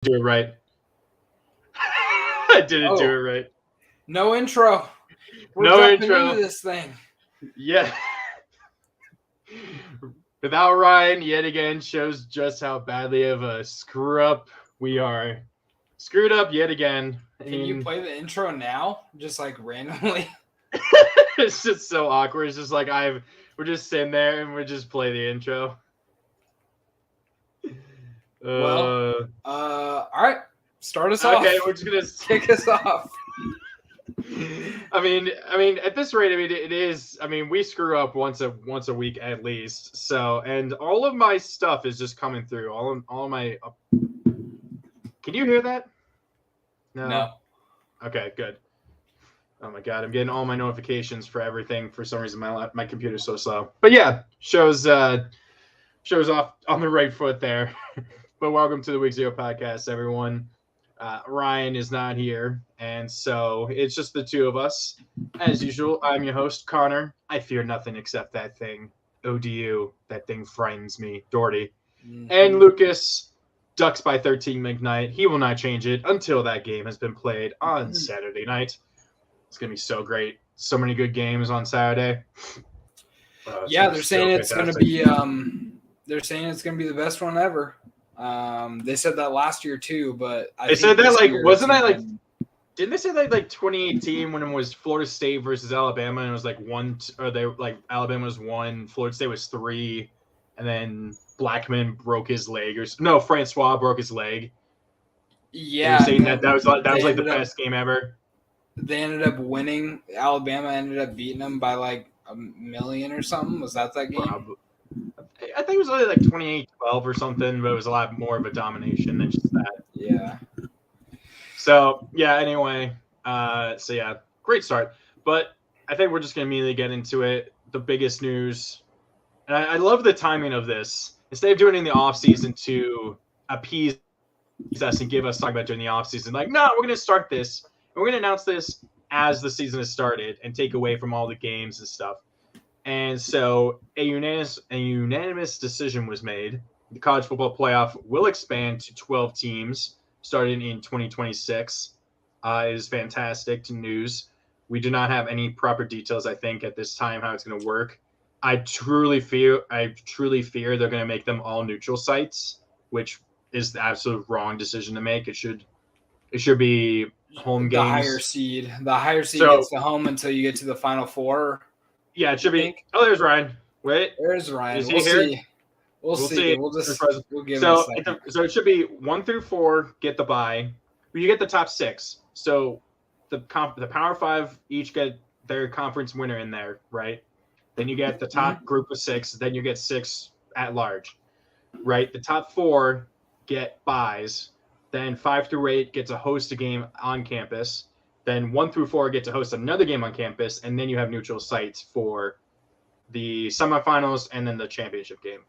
do it right. I didn't do it right. No intro. We're No jumping intro. into this thing. Yeah. Without Ryan, yet again, shows just how badly of a screw up we are. Screwed up yet again. Can you play the intro now? Just like randomly? It's just so awkward. It's just like we're just sitting there and we just play the intro. Well, all right. Start us off. Okay, we're just gonna kick us off. I mean, at this rate, it is. I mean, we screw up once a week at least. So, and all of my stuff is just coming through. All my. Can you hear that? No. Okay, good. Oh my god, I'm getting all my notifications for everything. For some reason, my computer's so slow. But yeah, shows off on the right foot there. But welcome to the Week 0 podcast, everyone. Ryan is not here, and so it's just the two of us. As usual, I'm your host, Connor. I fear nothing except that thing. ODU, that thing frightens me. Doherty. Mm-hmm. And Lucas, Ducks by 13 McKnight. He will not change it until that game has been played on Saturday night. It's going to be so great. So many good games on Saturday. They're saying it's going to be they're saying it's going to be the best one ever. They said that last year too, but they said that didn't they say that 2018 when it was Florida State versus Alabama and it was Alabama was 1, Florida State was 3, and then Blackman broke his leg Francois broke his leg. Yeah, they're saying that was like the best game ever. They ended up winning. Alabama ended up beating them by like 1 million or something. Was that game? Probably. I think it was only like 28-12 or something, but it was a lot more of a domination than just that. Yeah. So, yeah, anyway. Great start. But I think we're just going to immediately get into it. The biggest news. And I love the timing of this. Instead of doing it in the offseason to appease us and give us talking about during the offseason, no, we're going to start this. And we're going to announce this as the season has started and take away from all the games and stuff. And so a unanimous decision was made. The college football playoff will expand to 12 teams starting in 2026. It is fantastic news. We do not have any proper details, I think, at this time how it's going to work. I truly fear they're going to make them all neutral sites, which is the absolute wrong decision to make. It should be home games. The higher seed gets the home until you get to the Final Four. Yeah, it should be. Oh, there's Ryan. Wait. There's Ryan. Is he here? We'll see. We'll give him a second. So it should be 1 through 4 get the bye. You get the top 6. So the Power 5 each get their conference winner in there, right? Then you get the top group of 6. Then you get 6 at large, right? The top 4 get byes. Then 5 through 8 get to host a game on campus. Then 1 through 4 get to host another game on campus, and then you have neutral sites for the semifinals and then the championship game.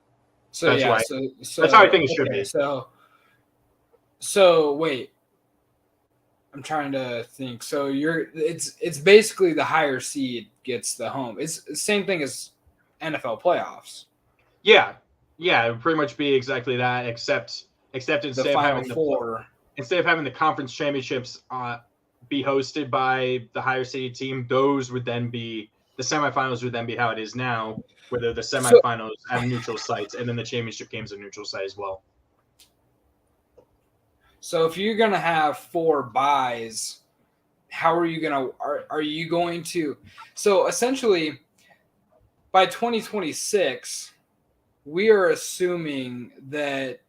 So that's that's how I think it should be. So wait, I'm trying to think. So it's basically the higher seed gets the home. It's the same thing as NFL playoffs. Yeah, it would pretty much be exactly that, except instead of having the conference championships be hosted by the higher seeded team, the semifinals would then be how it is now, where the semifinals have neutral sites, and then the championship games are neutral site as well. So if you're going to have 4 byes, how are you going to are you going to so essentially by 2026 we are assuming that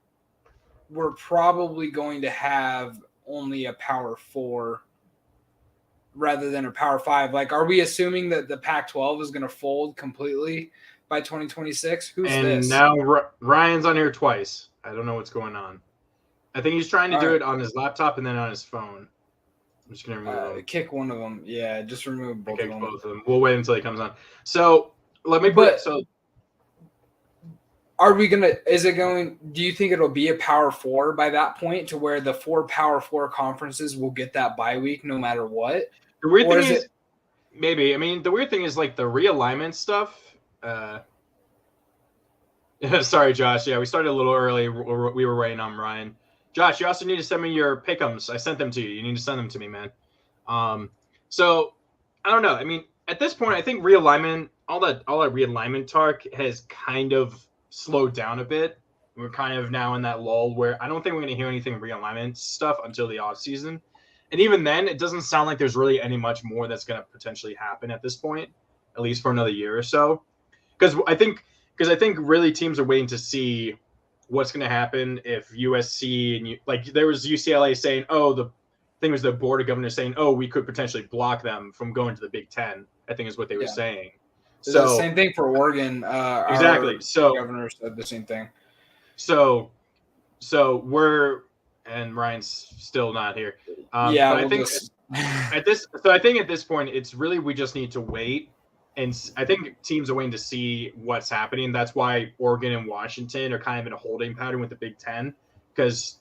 we're probably going to have only a Power 4 rather than a Power 5. Are we assuming that the Pac-12 is going to fold completely by 2026? Who's this? And now Ryan's on here twice. I don't know what's going on. I think he's trying to do it on his laptop and then on his phone. I'm just going to remove him. Kick one of them. Yeah, just remove both of them. We'll wait until he comes on. So let me put are we going to – do you think it'll be a Power 4 by that point to where the 4 Power 4 conferences will get that bye week no matter what? The weird thing is maybe. I mean, the weird thing is the realignment stuff. Sorry, Josh. Yeah, we started a little early. We were waiting on Ryan. Josh, you also need to send me your pick'ems. I sent them to you. You need to send them to me, man. So I don't know. I mean, at this point, I think realignment, all that realignment talk has kind of slowed down a bit. We're kind of now in that lull where I don't think we're going to hear anything realignment stuff until the off season. And even then, it doesn't sound like there's really any much more that's going to potentially happen at this point, at least for another year or so. Because I think really teams are waiting to see what's going to happen if USC and like there was UCLA saying, oh, the thing was the board of governors saying, oh, we could potentially block them from going to the Big Ten. I think is what they were saying. So the same thing for Oregon. Exactly. So governor said the same thing. So we're and Ryan's still not here. But I think at this point, it's really we just need to wait. And I think teams are waiting to see what's happening. That's why Oregon and Washington are kind of in a holding pattern with the Big Ten, because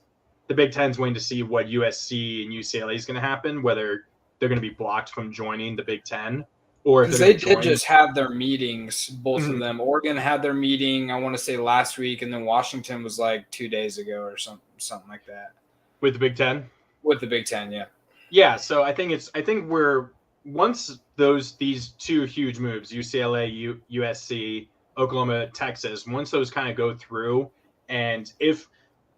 the Big Ten's waiting to see what USC and UCLA is going to happen, whether they're going to be blocked from joining the Big Ten, or if they did just have their meetings, both of them. Oregon had their meeting, I want to say last week, and then Washington was like 2 days ago or something like that. With the Big Ten? With the Big Ten, yeah. Yeah, so I think we're once these two huge moves, UCLA, USC, Oklahoma, Texas, once those kind of go through, and if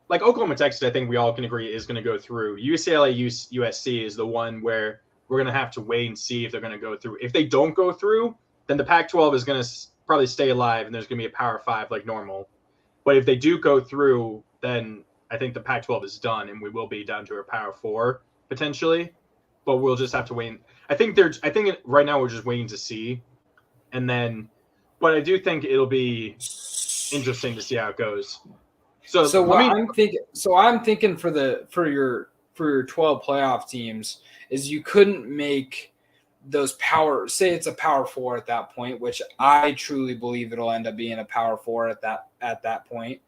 like Oklahoma, Texas, I think we all can agree is going to go through. UCLA, USC is the one where we're going to have to wait and see if they're going to go through. If they don't go through, then the Pac-12 is going to probably stay alive, and there's going to be a Power 5 like normal. But if they do go through, then I think the Pac-12 is done, and we will be down to a Power 4 potentially. But we'll just have to wait. I think right now we're just waiting to see, and then. But I do think it'll be interesting to see how it goes. I'm thinking for your 12 playoff teams is you couldn't make those say it's a Power 4 at that point, which I truly believe it'll end up being a Power 4 at that point.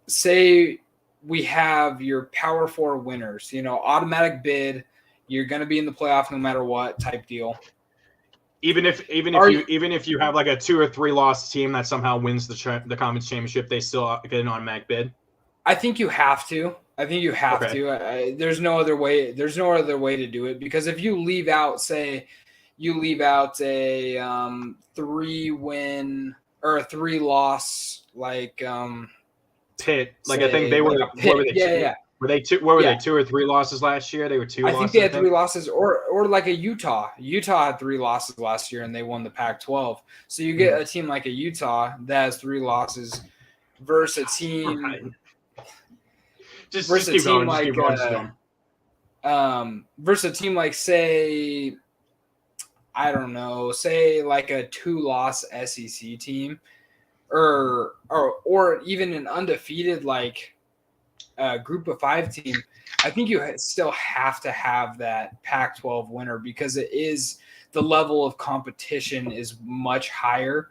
Say we have your Power 4 winners, automatic bid, you're going to be in the playoff no matter what type deal. Even if you have like a 2 or 3 loss team that somehow wins the conference championship, they still get an automatic bid. I think you have to. to. There's no other way. There's no other way to do it, because if you leave out, say, a 3-win or a 3-loss like Pitt. Like I think they were. Were they 2 or 3 losses last year? They were 2 losses. I think they had 3 losses, or like a Utah. Utah had 3 losses last year, and they won the Pac-12. So you get a team like a Utah that has 3 losses versus a team. Right. Just keep going. Versus a team like, say, I don't know, say like a 2-loss SEC team, or even an undefeated like. Group of 5 team. I think you still have to have that Pac-12 winner, because it is the level of competition is much higher.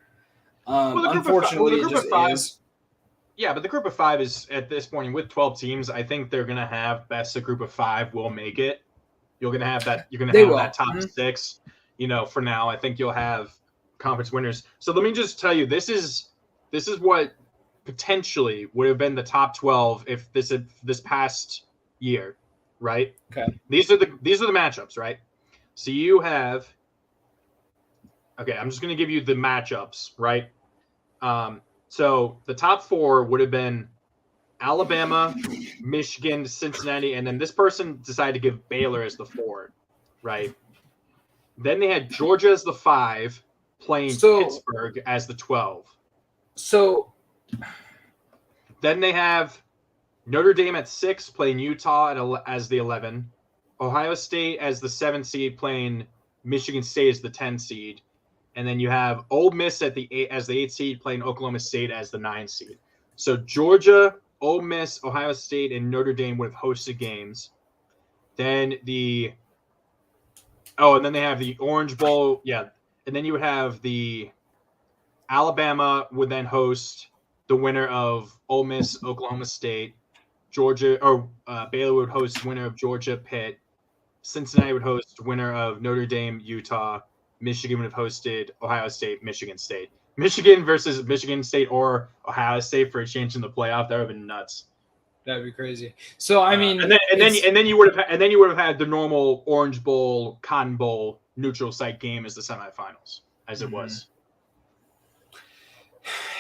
Unfortunately, it just is. Yeah, but the group of 5 is at this point with 12 teams. I think they're going to have best of group of 5 will make it. You're going to have that. You're going to have that top 6. For now, I think you'll have conference winners. So let me just tell you, this is what potentially would have been the top 12 if this past year, right? Okay. These are the matchups, right? So you have. Okay, I'm just going to give you the matchups, right? So the top 4 would have been Alabama, Michigan, Cincinnati, and then this person decided to give Baylor as the 4, right? Then they had Georgia as the 5, playing Pittsburgh as the 12. So then they have Notre Dame at 6, playing Utah as the 11. Ohio State as the 7 seed, playing Michigan State as the 10 seed. And then you have Ole Miss as the 8 seed, playing Oklahoma State as the 9 seed. So Georgia, Ole Miss, Ohio State, and Notre Dame would have hosted games. Then and then they have the Orange Bowl. Yeah. And then you would have the Alabama would then host the winner of Ole Miss, Oklahoma State. Georgia or Baylor would host winner of Georgia, Pitt. Cincinnati would host winner of Notre Dame, Utah. Michigan would have hosted Ohio State, Michigan State. Michigan versus Michigan State or Ohio State for a change in the playoff. That would have been nuts. That'd be crazy. So I mean, and then you would have had the normal Orange Bowl, Cotton Bowl, neutral site game as the semifinals, as it was.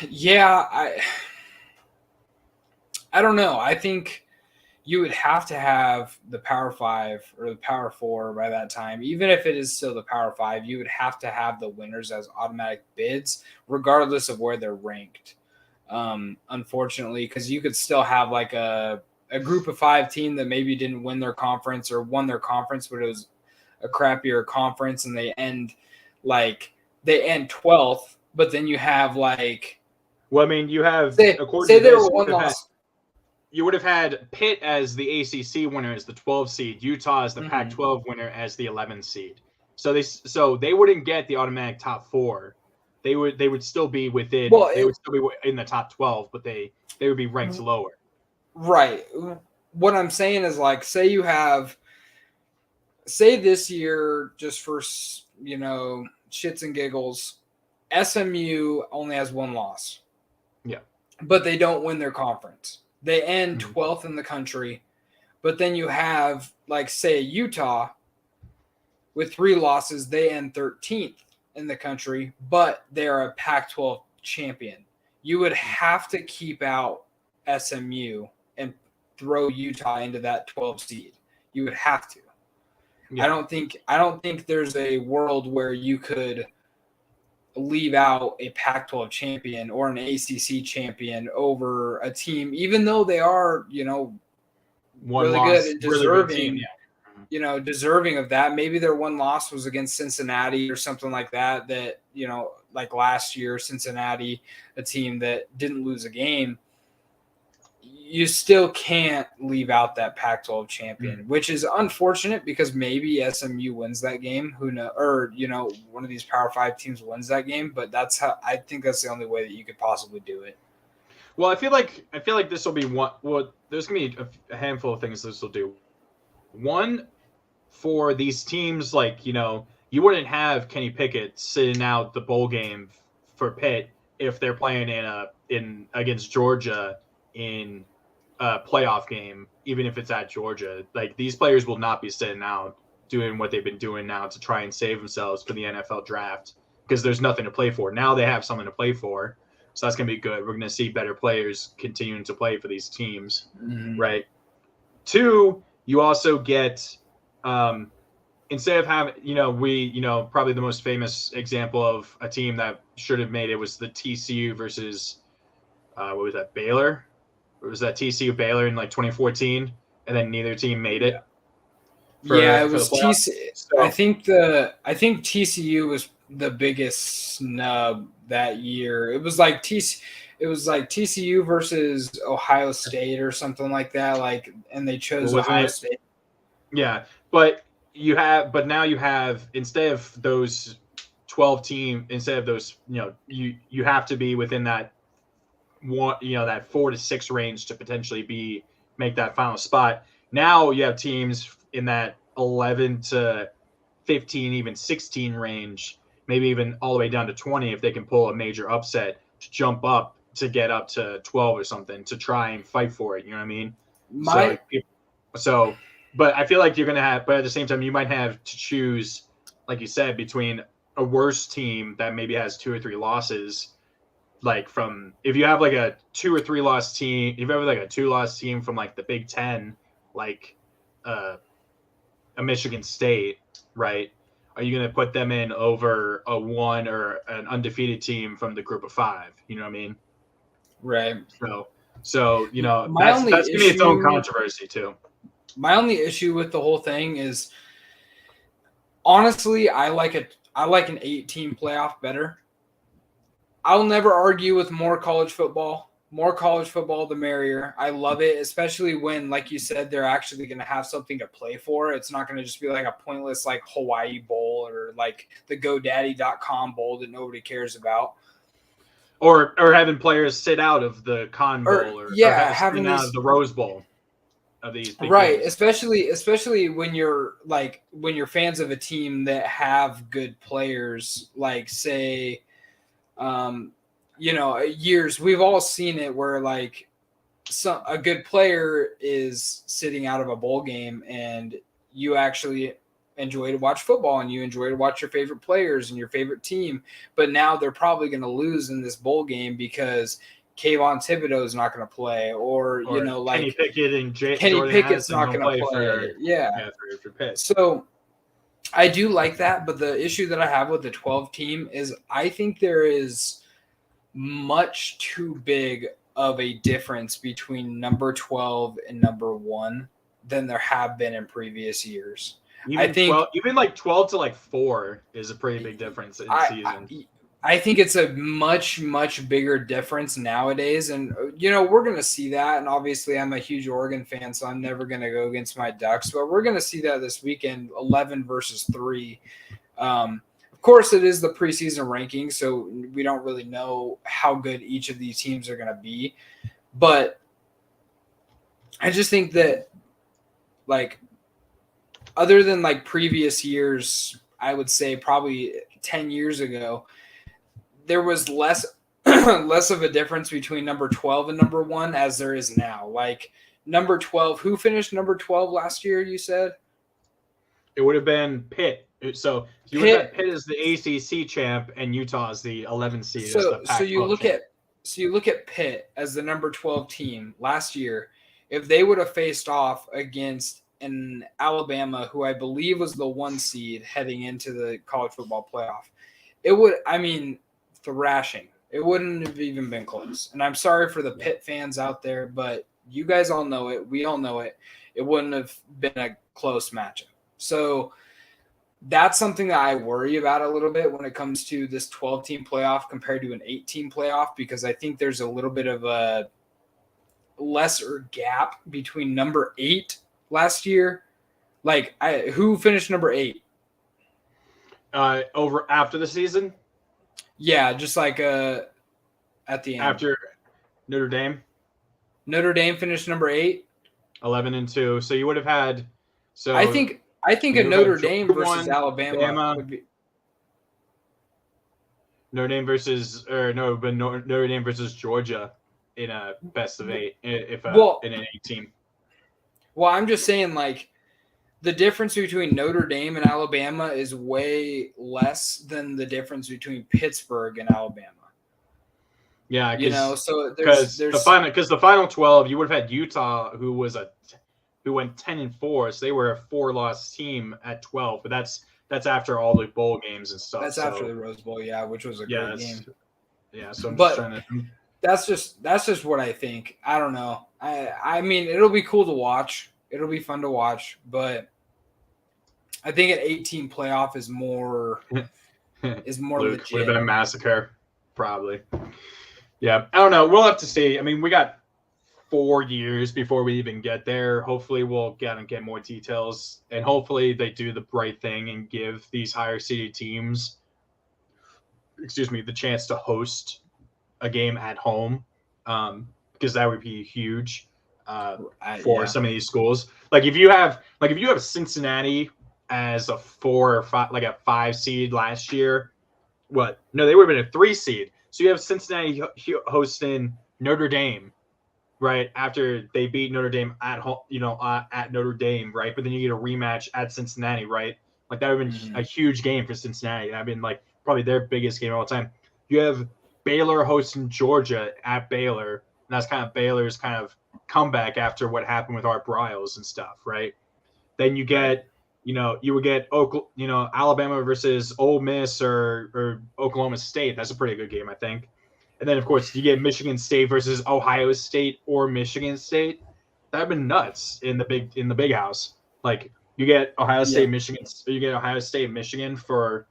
Yeah, I don't know. I think you would have to have the Power 5 or the Power 4 by that time. Even if it is still the Power 5, you would have to have the winners as automatic bids, regardless of where they're ranked. Unfortunately, because you could still have like a group of 5 team that maybe didn't win their conference or won their conference, but it was a crappier conference, and they end 12th. But then you have like, well, I mean, you have say they were one loss. You would have had Pitt as the ACC winner as the 12th seed, Utah as the Pac-12 winner as the 11th seed. So they wouldn't get the automatic top 4. They would still be within. Well, they would still be in the top 12, but they would be ranked lower. Right. What I'm saying is, like, say this year, just for shits and giggles, SMU only has 1 loss. Yeah. But they don't win their conference. They end 12th in the country, but then you have, like, say, Utah with 3 losses. They end 13th in the country, but they're a Pac-12 champion. You would have to keep out SMU and throw Utah into that 12 seed. You would have to. Yeah. I don't think there's a world where you could leave out a Pac-12 champion or an ACC champion over a team, even though they are, really good and deserving, deserving of that. Maybe their 1 loss was against Cincinnati or something like that, like last year, Cincinnati, a team that didn't lose a game. You still can't leave out that Pac-12 champion, which is unfortunate because maybe SMU wins that game. Who knows? Or, one of these Power 5 teams wins that game. But I think that's the only way that you could possibly do it. Well, I feel like this will be one. Well, there's gonna be a handful of things this will do. One, for these teams, like, you wouldn't have Kenny Pickett sitting out the bowl game for Pitt if they're playing in against Georgia in a playoff game, even if it's at Georgia. Like, these players will not be sitting out doing what they've been doing now to try and save themselves for the NFL draft, because there's nothing to play for. Now they have something to play for, so that's going to be good. We're going to see better players continuing to play for these teams, right? 2, you also get, instead of having, probably the most famous example of a team that should have made it was the TCU versus, what was that, Baylor? It was that TCU Baylor in like 2014, and then neither team made it. It was TCU. So, I think TCU was the biggest snub that year. It was like TCU versus Ohio State or something like that. And they chose Ohio State. Yeah, but now you have, instead of those 12 team, instead of those, you have to be within that one, that 4 to 6 range to potentially make that final spot. Now you have teams in that 11 to 15, even 16 range, maybe even all the way down to 20 if they can pull a major upset to jump up to get up to 12 or something to try and fight for it. You know what I mean? But I feel like you're going to have, but at the same time, you might have to choose, like you said, between a worse team that maybe has 2 or 3 losses. Like, if you have like a 2 or 3 loss team, if you have like a 2-loss team from like the Big Ten, like a Michigan State, right? Are you going to put them in over a 1 or an undefeated team from the group of 5? You know what I mean? Right. So that's going to be its own controversy too. My only issue with the whole thing is, honestly, I like an 8-team playoff better. I'll never argue with more college football. More college football, the merrier. I love it, especially when, like you said, they're actually going to have something to play for. It's not going to just be like a pointless, like, Hawaii Bowl or like the GoDaddy.com Bowl that nobody cares about. Or having players sit out of the Con Bowl or having out of the Rose Bowl of these big right, games. especially when you're fans of a team that have good players, like, say, years we've all seen it where, like, a good player is sitting out of a bowl game and you actually enjoy to watch football and you enjoy to watch your favorite players and your favorite team, but now they're probably going to lose in this bowl game because Kayvon Thibodeau is not going to play, or you know, like Kenny Pickett and Kenny Jordan Pickett's Addison not going to play. For Pitt. So I do like that, but the issue that I have with the 12 team is I think there is much too big of a difference between number 12 and number 1 than there have been in previous years. I think 12 to 4 is a pretty big difference in season. I think it's a much, much bigger difference nowadays. And, you know, we're going to see that. And obviously I'm a huge Oregon fan, so I'm never going to go against my Ducks, but we're going to see that this weekend, 11 versus 3. Of course, it is the preseason ranking, so we don't really know how good each of these teams are going to be. But I just think that, like, other than, like, previous years, I would say probably 10 years ago, there was less of a difference between number 12 and number 1 as there is now. Like, number 12, who finished number 12 last year, you said? It would have been Pitt. So you would have Pitt as the ACC champ and Utah as the 11th seed. So you look at Pitt as the number 12 team last year. If they would have faced off against an Alabama, who I believe was the 1 seed heading into the college football playoff, it would, I mean, thrashing. It wouldn't have even been close. And I'm sorry for the Pitt fans out there, but you guys all know it. We all know it. It wouldn't have been a close matchup. So that's something that I worry about a little bit when it comes to this 12-team playoff compared to an 8-team playoff, because I think there's a little bit of a lesser gap between number 8 last year. Like, who finished number 8? Over after the season? Yeah, just like at the end. After Notre Dame? Notre Dame finished number 8? 11-2. So you would have had – so I think a Notre Dame versus Alabama would be Notre Dame versus Georgia in a best of 8 in an 8 team. Well, I'm just saying, like, the difference between Notre Dame and Alabama is way less than the difference between Pittsburgh and Alabama. Yeah, so there's the final 12, you would have had Utah, who went 10-4, so they were a 4-loss team at 12. But that's after all the bowl games and stuff. That's after the Rose Bowl, yeah, which was a great game. Yeah, so I'm just trying to. That's just what I think. I don't know. I mean, it'll be cool to watch. It'll be fun to watch, but I think an 18 playoff is more legit. Would have been a massacre, probably. Yeah, I don't know. We'll have to see. I mean, we got 4 years before we even get there. Hopefully, we'll get more details, and hopefully, they do the right thing and give these higher seeded teams, the chance to host a game at home, because that would be huge for some of these schools. Like if you have Cincinnati as a 4 or 5, like a 5 seed last year, they would have been a 3 seed. So you have Cincinnati hosting Notre Dame, right, after they beat Notre Dame at home, at Notre Dame, right? But then you get a rematch at Cincinnati, right? Like that would have been a huge game for Cincinnati. I've been like probably their biggest game of all time. You have Baylor hosting Georgia at Baylor, and that's kind of Baylor's kind of comeback after what happened with Art Briles and stuff, right? Then you get, you would get Alabama versus Ole Miss or Oklahoma State. That's a pretty good game, I think. And then of course you get Michigan State versus Ohio State or Michigan State. That'd been nuts in the big house. Like you get Ohio State, Michigan, you get Ohio State, Michigan for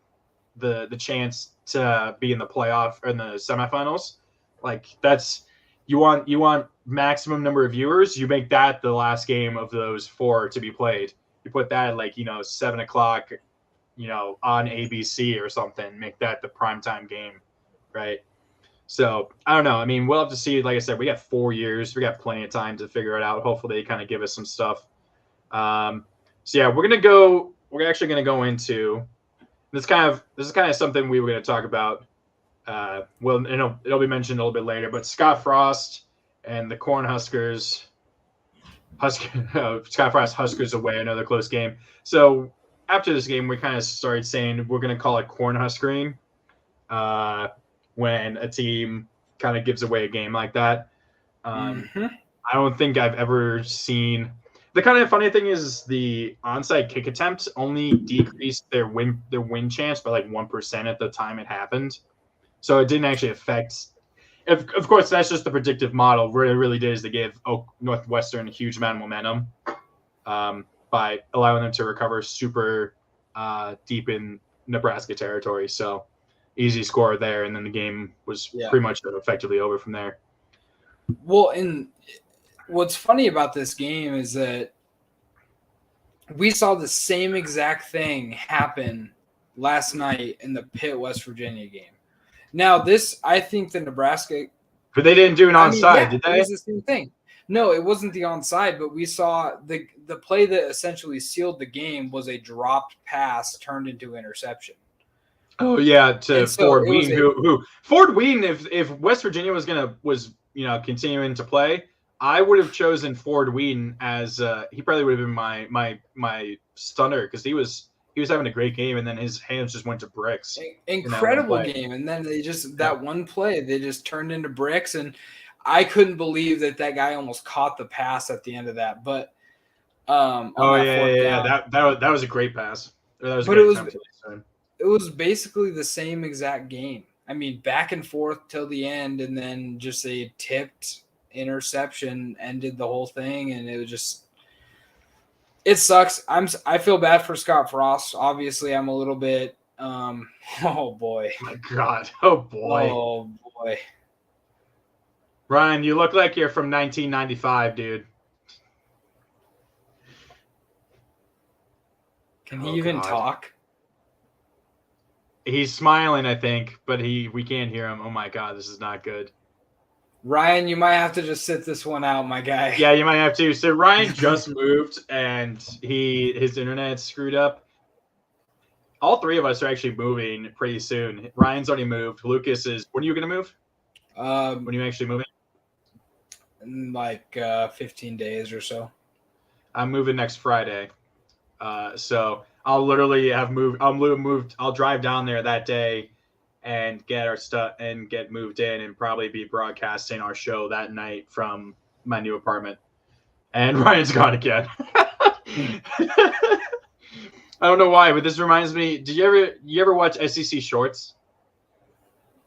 the chance to be in the playoff or in the semifinals. Like that's you want maximum number of viewers. You make that the last game of those 4 to be played. You put that at 7:00, on ABC or something. Make that the primetime game, right? So I don't know. I mean, we'll have to see. Like I said, we got 4 years. We got plenty of time to figure it out. Hopefully, they kind of give us some stuff. So yeah, we're actually gonna go into this is kind of something we were going to talk about. It'll be mentioned a little bit later, but Scott Frost and the Cornhuskers. Scott Frost Huskers away, another close game. So after this game, we kind of started saying we're going to call it Cornhuskering when a team kind of gives away a game like that. I don't think I've ever seen. The kind of funny thing is the onside kick attempt only decreased their win chance by like 1% at the time it happened. So it didn't actually affect. Of course, that's just the predictive model. What it really did is they gave Northwestern a huge amount of momentum by allowing them to recover super deep in Nebraska territory. So easy score there, and then the game was pretty much effectively over from there. Well, and what's funny about this game is that we saw the same exact thing happen last night in the Pitt, West Virginia game. Now, I think the Nebraska. But they didn't do an onside, did they? It was the same thing. No, it wasn't the onside, but we saw the play that essentially sealed the game was a dropped pass turned into interception. Oh yeah, to Ford Ween, who Ford Ween, if West Virginia was continuing to play, I would have chosen Ford Ween as he probably would have been my stunner because he was having a great game, and then his hands just went to bricks. Incredible game, and then they just that one play they just turned into bricks, and I couldn't believe that guy almost caught the pass at the end of that. But that was a great pass. It was basically the same exact game. I mean, back and forth till the end, and then just a tipped interception ended the whole thing, and it was just. It sucks. I feel bad for Scott Frost. Obviously, I'm a little bit. Oh boy. Oh my God. Oh boy. Oh boy. Ryan, you look like you're from 1995, dude. Can he even talk? He's smiling, I think, but we can't hear him. Oh my God, this is not good. Ryan, you might have to just sit this one out, my guy. Yeah, you might have to. So Ryan just moved, and his internet's screwed up. All three of us are actually moving pretty soon. Ryan's already moved. Lucas is. When are you going to move? When are you actually moving? In like 15 days or so. I'm moving next Friday. So I'll literally have moved. I'll drive down there that day and get our stuff and get moved in and probably be broadcasting our show that night from my new apartment. And Ryan's gone again. I don't know why, but this reminds me. Did you ever watch SEC Shorts?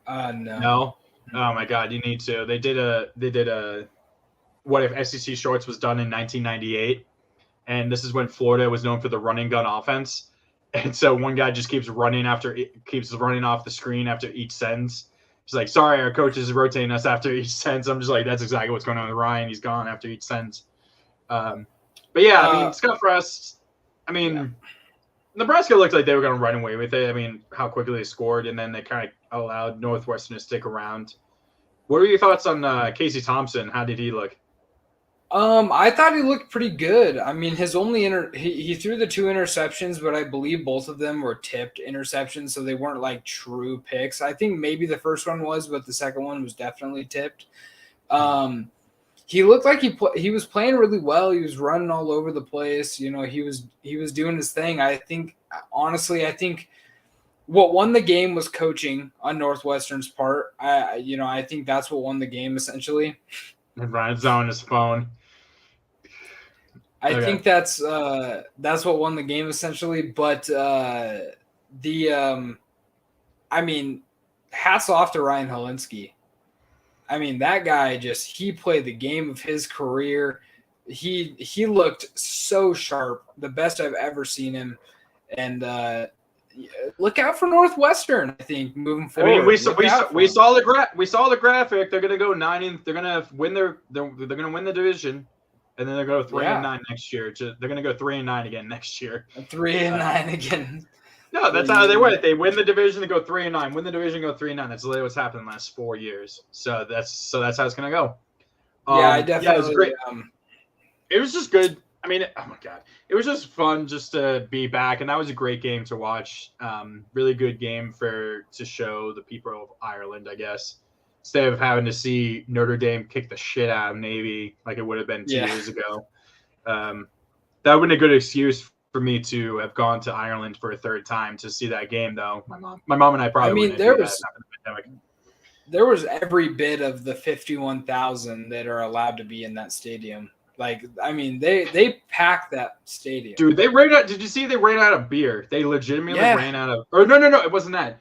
No. No? Oh my God, you need to. They did a what if SEC Shorts was done in 1998, and this is when Florida was known for the running gun offense. And so one guy just keeps running off the screen after each sentence. He's like, sorry, our coach is rotating us after each sentence. I'm just like, that's exactly what's going on with Ryan. He's gone after each sentence. But yeah, I mean, Scott Frost, Nebraska looked like they were going to run away with it. I mean, how quickly they scored, and then they kind of allowed Northwestern to stick around. What were your thoughts on Casey Thompson? How did he look? I thought he looked pretty good. I mean, his only he threw the 2 interceptions, but I believe both of them were tipped interceptions, so they weren't like true picks. I think maybe the first one was, but the second one was definitely tipped. He looked like he was playing really well. He was running all over the place. You know, he was doing his thing. I think what won the game was coaching on Northwestern's part. I think that's what won the game essentially. And Ryan's on his phone. I think that's what won the game essentially. But hats off to Ryan Helinski. I mean, that guy he played the game of his career. He looked so sharp, the best I've ever seen him. And look out for Northwestern, I think, moving forward. I mean, we saw the graphic. They're gonna go 9. They're gonna win they're gonna win the division, and then they're gonna go 3-9 next year. They're gonna go 3-9 again next year. 3-9 again. No, that's how they win it. They win the division, they go 3-9. Win the division, go 3-9. That's literally what's happened in the last 4 years. So that's how it's gonna go. I definitely. Yeah, it was great. It was just good. I mean, oh my God, it was just fun just to be back, and that was a great game to watch. Really good game to show the people of Ireland, I guess. instead of having to see Notre Dame kick the shit out of Navy like it would have been 2 Yeah. years ago. That would have been a good excuse for me to have gone to Ireland for a third time to see that game, though. My mom and I probably wouldn't have do that after the pandemic. There was every bit of the 51,000 that are allowed to be in that stadium. Like, I mean, they packed that stadium. Dude, they ran out. Did you see they ran out of beer? They legitimately ran out of. Or no, it wasn't that.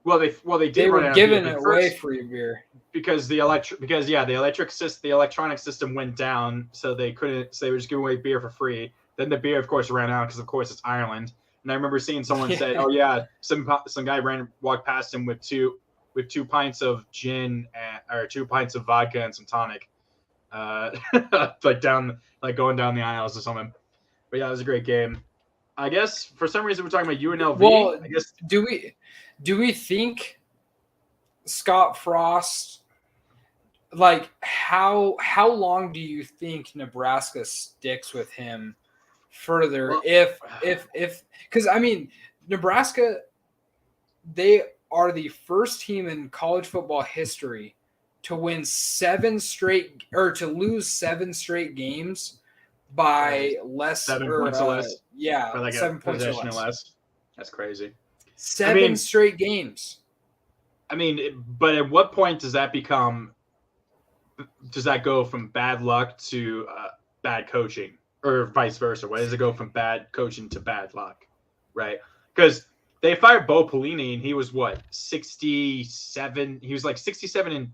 Well, they did. They run were out giving of beer, away free beer because the electronic system went down, so they couldn't. So they were just giving away beer for free. Then the beer, of course, ran out because, of course, it's Ireland. And I remember seeing someone say, "Oh yeah, some guy walked past him with two pints of gin or 2 pints of vodka and some tonic, like going down the aisles or something." But yeah, it was a great game. I guess for some reason we're talking about UNLV. Well, I guess do we think Scott Frost? Like, how long do you think Nebraska sticks with him further? Well, if because I mean, Nebraska, they are the first team in college football history to win to lose 7 straight games by less 7 points or less. Yeah, or like 7 a points or possession less. or less. That's crazy. 7 straight games. I mean, but at what point does that go from bad luck to bad coaching, or vice versa? Why does it go from bad coaching to bad luck? Right? Because they fired Bo Pelini, and he was 67. He was like 67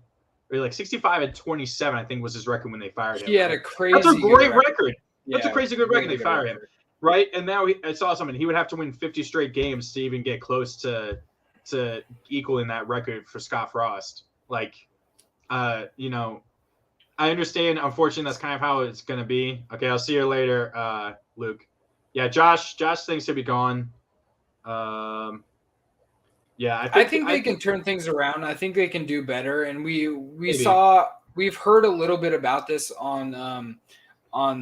or like 65 and 27, I think was his record when they fired him. He had a crazy. That's a great record. Yeah, that's a crazy good record. They fired him, right? And now I saw something. He would have to win 50 straight games to even get close to equaling that record for Scott Frost. Like, I understand. Unfortunately, that's kind of how it's gonna be. Okay, I'll see you later, Luke. Yeah, Josh thinks he'll be gone. Yeah, I think they can turn things around. I think they can do better. And we've heard a little bit about this on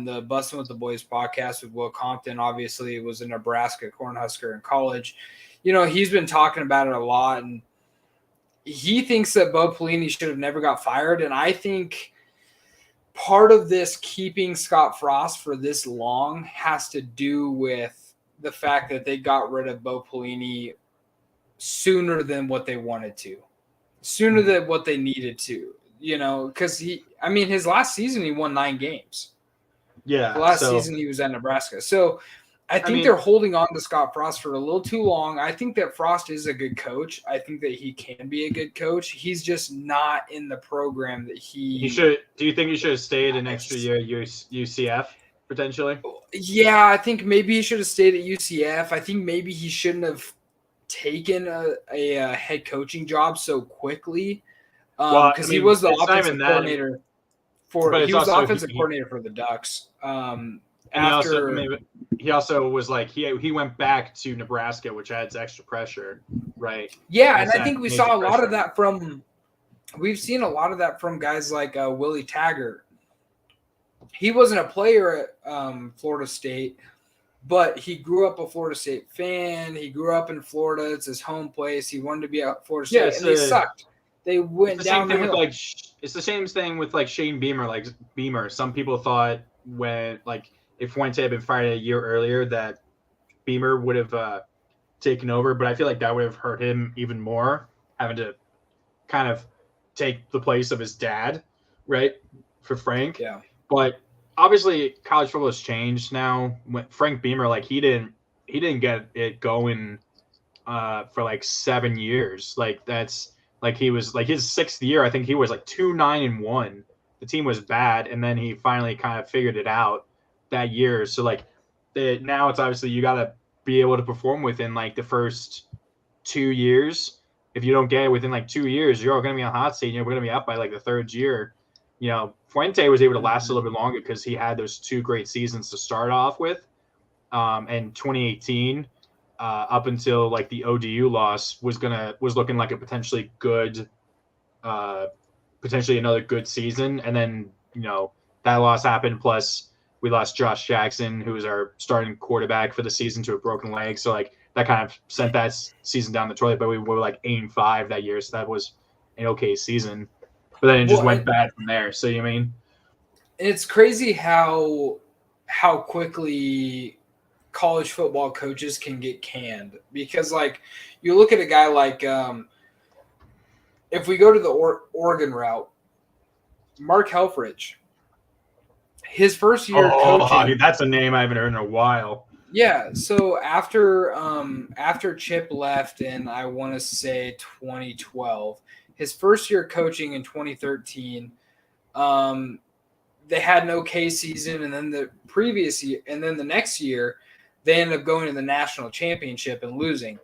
the Bussin' with the Boys podcast with Will Compton. Obviously, it was a Nebraska Cornhusker in college. He's been talking about it a lot, and he thinks that Bo Pelini should have never got fired. And I think part of this keeping Scott Frost for this long has to do with the fact that they got rid of Bo Pelini sooner than what they wanted to, sooner than what they needed to, because his last season, he won 9 games. Yeah. The last season he was at Nebraska. So I think they're holding on to Scott Frost for a little too long. I think that Frost is a good coach. I think that he can be a good coach. He's just not in the program that he should. Do you think he should have stayed an extra year at UCF potentially? Yeah, I think maybe he should have stayed at UCF. I think maybe he shouldn't have taken a head coaching job so quicky, because he was the offensive coordinator for the Ducks. And he also was like he went back to Nebraska, which adds extra pressure, right? Yeah, and I think we saw a lot of that we've seen a lot of that from guys like Willie Taggart. He wasn't a player at Florida State, but he grew up a Florida State fan. He grew up in Florida. It's his home place. He wanted to be at Florida State, and they sucked. They went down the hill. It's the same thing with like Shane Beamer. Like Beamer, some people thought if Fuente had been fired a year earlier, that Beamer would have taken over. But I feel like that would have hurt him even more, having to kind of take the place of his dad, right, for Frank. Yeah. But obviously, college football has changed now. When Frank Beamer, he didn't get it going for like 7 years. Like that's like he was like his 6th year. I think he was like 2-9-1. The team was bad, and then he finally kind of figured it out that year. So now it's obviously you got to be able to perform within like the first 2 years. If you don't get it within like 2 years, you're going to be on hot seat. You're going to be up by like the 3rd year. Fuente was able to last a little bit longer because he had those 2 great seasons to start off with. And 2018, up until like the ODU loss, was looking like a potentially another good season. And then that loss happened. Plus, we lost Josh Jackson, who was our starting quarterback for the season, to a broken leg. So that kind of sent that season down the toilet. But we were like 8-5 that year, so that was an okay season. but then it just went bad from there. So you mean it's crazy how quickly college football coaches can get canned, because like you look at a guy like if we go to the Oregon route, Mark Helfrich, his first year coaching. That's a name I haven't heard in a while. Yeah, so after Chip left in, I want to say 2012, his first year coaching in 2013, they had an okay season, and then the previous year, and then the next year, they ended up going to the national championship and losing.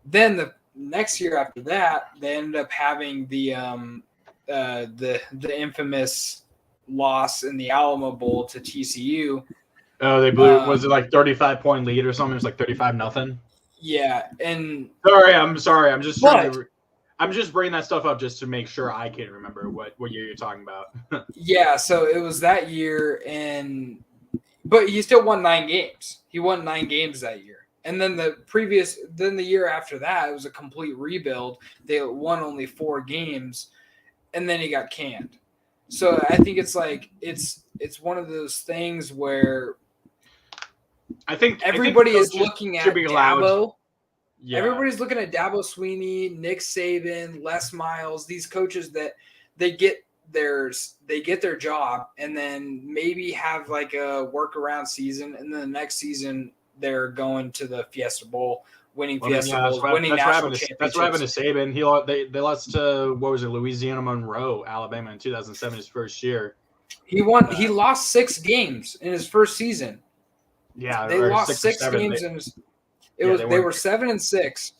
Then the next year after that, they ended up having the infamous loss in the Alamo Bowl to TCU. Oh, they blew. Was it like 35-point lead or something? It was like 35-0. Yeah, and I'm sorry. I'm just trying to. I'm just bringing that stuff up just to make sure I can remember what year you're talking about. Yeah, so it was that year, but he still won 9 games. He won 9 games that year. And then the year after that, it was a complete rebuild. They won only 4 games, and then he got canned. So I think it's like it's one of those things where I think everybody is looking at Dabo. Yeah. Everybody's looking at Dabo Sweeney, Nick Saban, Les Miles, these coaches that they get their job and then maybe have like a workaround season, and then the next season they're going to the Fiesta Bowl, winning Fiesta Bowls, winning national championships. That's what happened to Saban. They lost to Louisiana Monroe, Alabama in 2007, his first year. He won. He lost 6 games in his first season. Yeah, they lost 6 games in his. They were 7-6.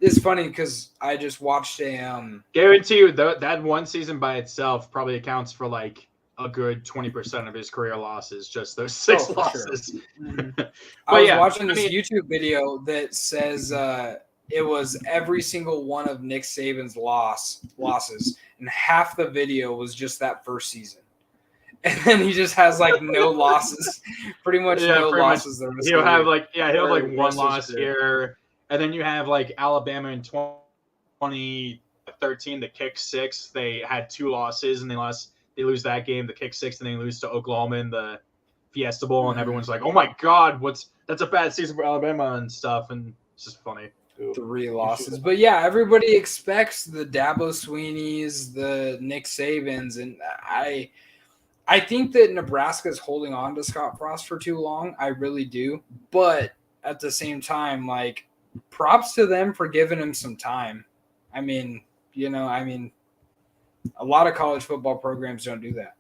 It's funny because I just watched a. Guarantee you that one season by itself probably accounts for like a good 20% of his career losses. Just those 6 losses. Sure. Mm-hmm. I was watching this YouTube video that says it was every single one of Nick Saban's losses, and half the video was just that first season. And then he just has like no losses, pretty much no losses. He'll have like one loss here, and then you have like Alabama in 2013, the kick 6. They had 2 losses, and they lose that game, the kick 6, and they lose to Oklahoma in the Fiesta Bowl, and everyone's like, "Oh my God, that's a bad season for Alabama and stuff," and it's just funny. 3 losses, but yeah, everybody expects the Dabo Sweeneys, the Nick Sabans, and I think that Nebraska is holding on to Scott Frost for too long. I really do. But at the same time, like, props to them for giving him some time. I mean, a lot of college football programs don't do that.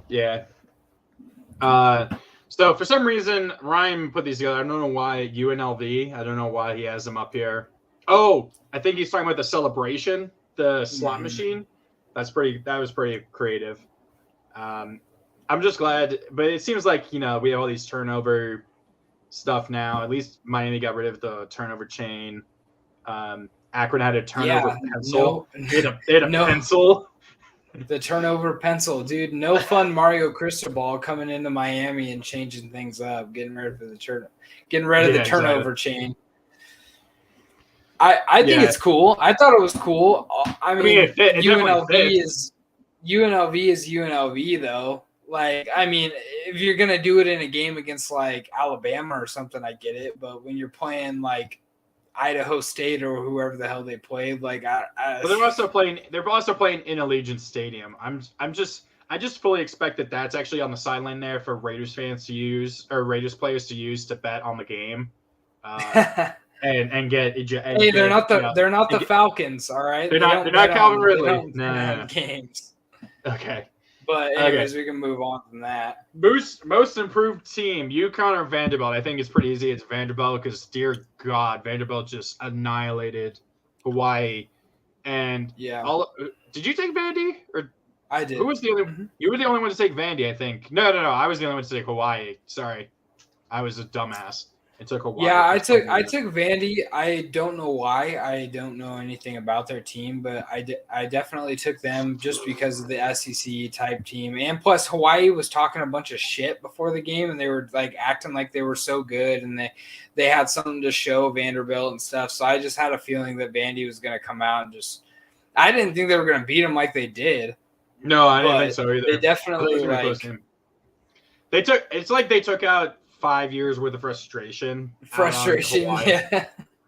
Yeah. So for some reason, Ryan put these together. I don't know why UNLV. I don't know why he has them up here. Oh, I think he's talking about the celebration, the slot machine. That was pretty creative. I'm just glad, but it seems like, we have all these turnover stuff now. At least Miami got rid of the turnover chain. Akron had a turnover pencil. They had a pencil. The turnover pencil, dude. No fun Mario Cristobal coming into Miami and changing things up, getting rid of the turnover chain. I think it's cool. I thought it was cool. I mean UNLV is UNLV though. Like, I mean, if you're gonna do it in a game against like Alabama or something, I get it. But when you're playing like Idaho State or whoever the hell they played, like But they're also playing in Allegiant Stadium. I just fully expect that that's actually on the sideline there for Raiders fans to use, or Raiders players to use to bet on the game. And get. Hey, they're not the Falcons, all right? They're not Calvin Ridley. No. Games. Okay. But anyways, we can move on from that. Most improved team, UConn or Vanderbilt? I think it's pretty easy. It's Vanderbilt because, dear God, Vanderbilt just annihilated Hawaii. And did you take Vandy? Or I did. Who was the only? Mm-hmm. You were the only one to take Vandy, I think. No. I was the only one to take Hawaii. Sorry, I was a dumbass. I took Hawaii. Yeah, I took Vandy. I don't know why. I don't know anything about their team, but I definitely took them just because of the SEC type team. And plus, Hawaii was talking a bunch of shit before the game, and they were like acting like they were so good, and they had something to show Vanderbilt and stuff. So I just had a feeling that Vandy was going to come out and just I didn't think they were going to beat them like they did. No, I didn't think so either. They definitely It's like they took out 5 years worth of frustration. Yeah.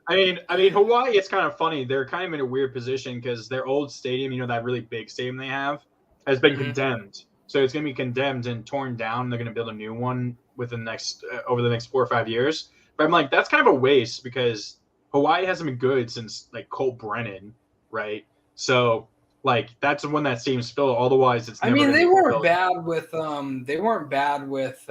I mean, Hawaii. It's kind of funny. They're kind of in a weird position because their old stadium, that really big stadium they have, has been condemned. So it's going to be condemned and torn down. They're going to build a new one within the next over the next 4 or 5 years. But I'm like, that's kind of a waste because Hawaii hasn't been good since like Colt Brennan, right? So like that's when that stadium's built. Otherwise, it's. Never they weren't bad with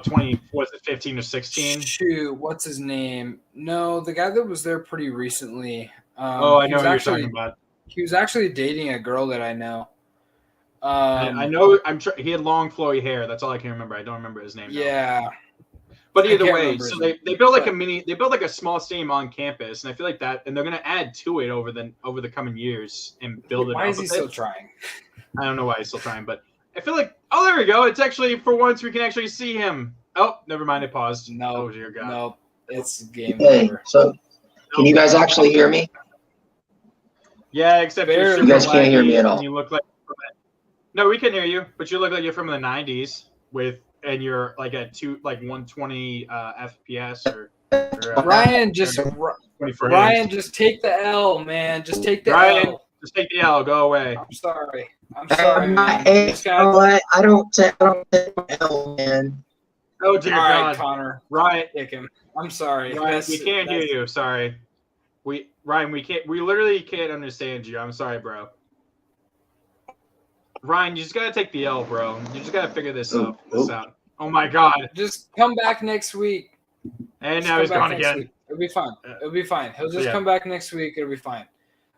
20 was it 15 or 16? Shoot, what's his name? No, the guy that was there pretty recently. I know who you're talking about. He was actually dating a girl that I know. I know. He had long flowy hair. That's all I can remember. I don't remember his name. Yeah. Now. But either way, so they built like they built like a small stadium on campus, and I feel like that, and they're gonna add to it over the coming years and build it. Why is he still trying? I don't know why he's still trying, but I feel like there we go. It's actually for once we can actually see him. Oh, never mind. It paused. No, oh dear God. No, it's game over. So can you guys actually hear me? Yeah, except you guys can't hear me at all. You look like no, we can hear you, but you look like you're from the 90s and you're like at 120 FPS or Ryan just take the L, man. Just take the L. Just take the L. Go away. I'm sorry. I don't take L, man. Oh dear God, right, Connor. Ryan, take him. I'm sorry. Ryan, we can't hear you. Sorry. Ryan, we can't. We literally can't understand you. I'm sorry, bro. Ryan, you just gotta take the L, bro. You just gotta figure this out. Oh my God! Just come back next week. And now he's gone again. Week. It'll be fine. It'll be fine. He'll just come back next week. It'll be fine.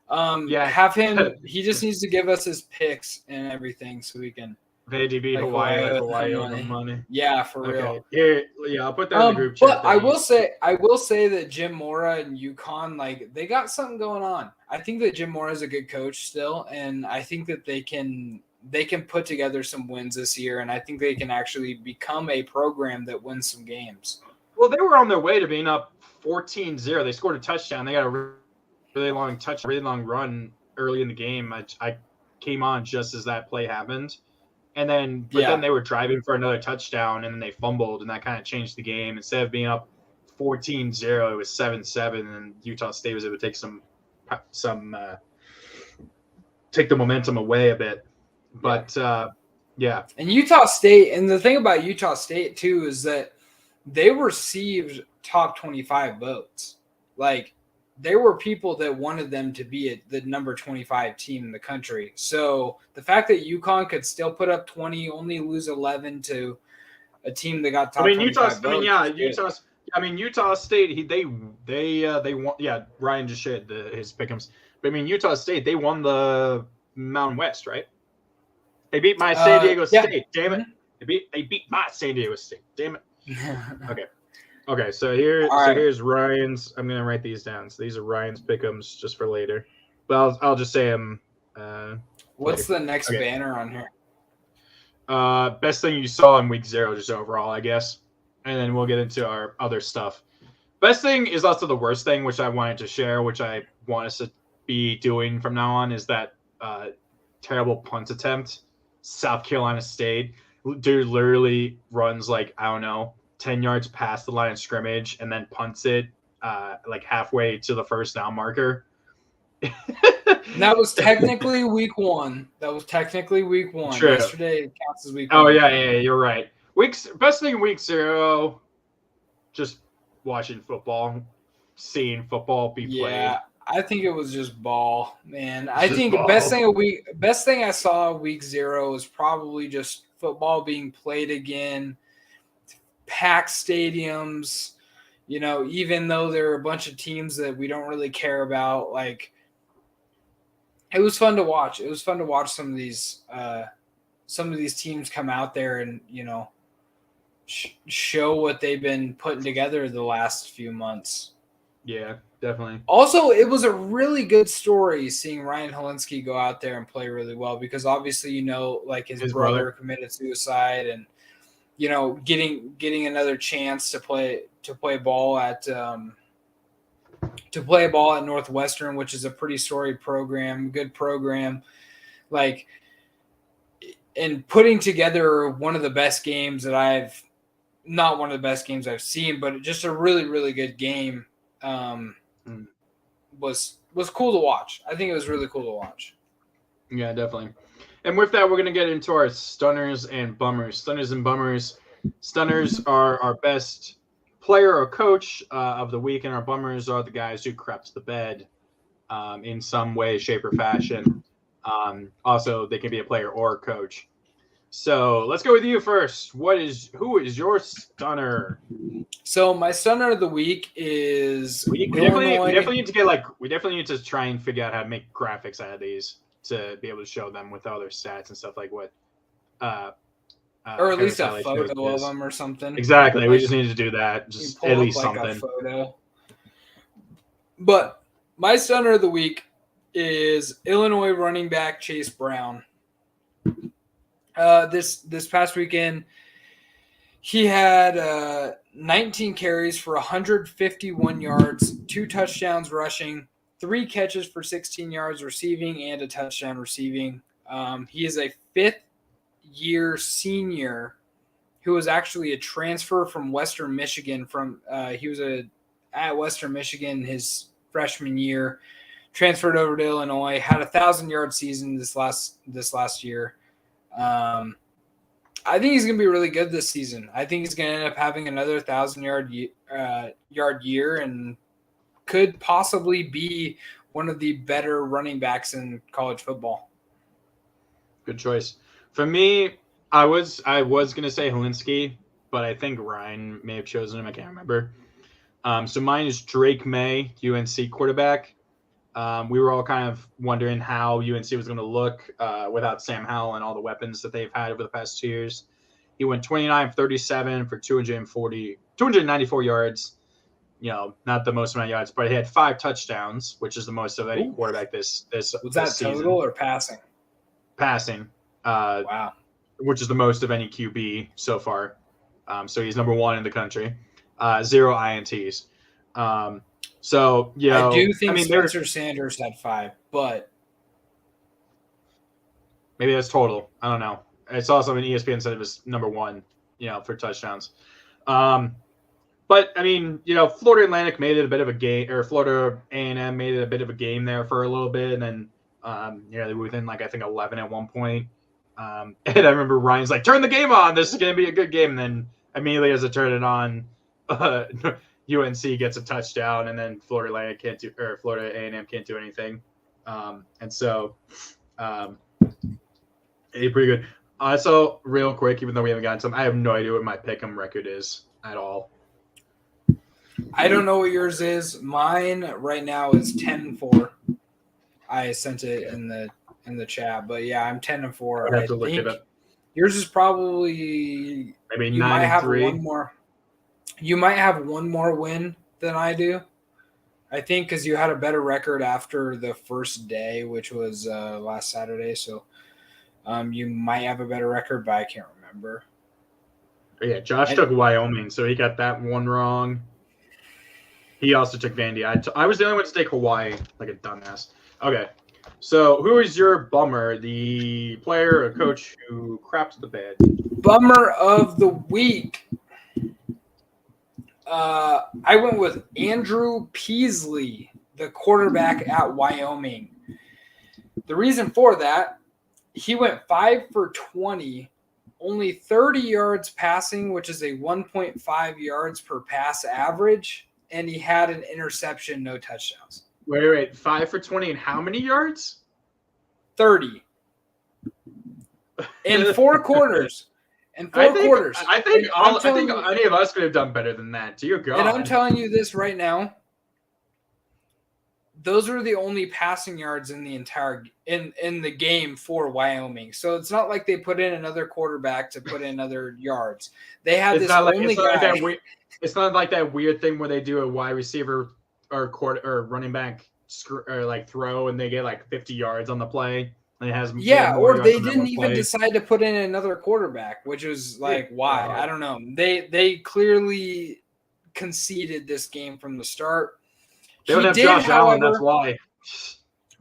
Have him. He just needs to give us his picks and everything so we can. Vandy Hawaii money. Yeah, for real. Here, I'll put that in the group chat. But I will say that Jim Mora and UConn, like they got something going on. I think that Jim Mora is a good coach still, and I think that they can put together some wins this year, and I think they can actually become a program that wins some games. Well, they were on their way to being up 14-0. They scored a touchdown. They got a really long run early in the game. I came on just as that play happened. And then then they were driving for another touchdown, and then they fumbled, and that kind of changed the game. Instead of being up 14-0, it was 7-7, and Utah State was able to take take the momentum away a bit. But And Utah State, and the thing about Utah State too is that they received top 25 votes. Like there were people that wanted them to be the number 25 team in the country. So the fact that UConn could still put up 20, only lose 11 to a team that got top 25 votes. Utah State. They won. Yeah, Ryan just shared his pick'ems. But Utah State. They won the Mountain West, right? They beat my San Diego State. Damn it! They beat my San Diego State. Damn it! Okay. So here's Ryan's. I'm gonna write these down. So these are Ryan's pick'ems just for later. But I'll just say them. What's the next banner on here? Best thing you saw in week 0, just overall, I guess, and then we'll get into our other stuff. Best thing is also the worst thing, which I wanted to share, which I want us to be doing from now on, is that terrible punt attempt. South Carolina State. Dude literally runs 10 yards past the line of scrimmage and then punts it halfway to the first down marker. That was technically week 1. True. Yesterday it counts as week 1. Oh yeah, you're right. Best thing in week 0, just watching football, seeing football be played. Yeah, I think it was just ball, man. I think best thing I saw week 0 was probably just football being played again, packed stadiums. Even though there are a bunch of teams that we don't really care about, it was fun to watch. It was fun to watch some of these teams come out there and show what they've been putting together the last few months. Yeah, definitely. Also, it was a really good story seeing Ryan Helinski go out there and play really well because obviously his brother committed suicide and getting another chance to play ball at to play ball at Northwestern, which is a pretty storied program, good program. Like, and putting together one of the best games that not one of the best games I've seen, but just a really, really good game was cool to watch. I think it was really cool to watch. Yeah, definitely. And with that, we're going to get into our stunners and bummers. Stunners and bummers. Stunners are our best player or coach of the week, and our bummers are the guys who crept the bed in some way, shape, or fashion. Also, they can be a player or a coach. So let's go with you first. Who is your stunner? So my stunner of the week is we definitely need to try and figure out how to make graphics out of these to be able to show them with other stats and stuff like what. Or at least a photo of them or something. Exactly. We just need to do that. Just at least something. A photo. But my stunner of the week is Illinois running back Chase Brown. This past weekend, he had 19 carries for 151 yards, 2 touchdowns rushing, 3 catches for 16 yards receiving, and a touchdown receiving. He is a fifth-year senior who was actually a transfer from Western Michigan. He was at Western Michigan his freshman year, transferred over to Illinois, had a 1,000-yard season this last year. I think he's going to be really good this season. I think he's going to end up having another 1,000-yard year and could possibly be one of the better running backs in college football. Good choice. For me, I was going to say Helinski, but I think Ryan may have chosen him. I can't remember. So mine is Drake May, UNC quarterback. We were all kind of wondering how UNC was going to look without Sam Howell and all the weapons that they've had over the past 2 years. He went 29-37 for 294 yards. Not the most amount of yards, but he had 5 touchdowns, which is the most of any quarterback this was that season. Total or passing? Passing. Wow. Which is the most of any QB so far. So he's number 1 in the country. 0 INTs. So, I do think Spencer Sanders had 5, but maybe that's total. I don't know. I saw something ESPN said it was number 1, for touchdowns. But I mean, Florida Atlantic made it a bit of a game, or Florida A&M made it a bit of a game there for a little bit, and then they were within I think 11 at one point. And I remember Ryan's like, "Turn the game on. This is going to be a good game." And then immediately as I turn it on, UNC gets a touchdown, and then Florida A&M can't do anything. And so, pretty good. Also, real quick, even though we haven't gotten some, I have no idea what my pick'em record is at all. I don't know what yours is. Mine right now is 10-4. I sent it in the chat, but yeah, I'm 10-4. I have to look it up. Yours is probably maybe 9-3. You might have one more win than I do. I think because you had a better record after the first day, which was last Saturday. So you might have a better record, but I can't remember. Yeah, Josh took Wyoming, so he got that one wrong. He also took Vandy. I was the only one to take Hawaii, like a dumbass. Okay, so who is your bummer? The player or coach who crapped the bed? Bummer of the week. I went with Andrew Peasley, the quarterback at Wyoming. The reason for that, he went 5 for 20, only 30 yards passing, which is a 1.5 yards per pass average, and he had an interception, no touchdowns. Wait, 5 for 20 and how many yards? 30. In 4 quarters. I think any of us could have done better than that. Dear God. And I'm telling you this right now. Those were the only passing yards in the entire in the game for Wyoming. So it's not like they put in another quarterback to put in other yards. They had this only guy. It's not like that weird thing where they do a wide receiver or running back throw and they get 50 yards on the play. And it has or they didn't even decide to put in another quarterback, which was why? I don't know. They clearly conceded this game from the start. They don't have Josh Allen, that's why.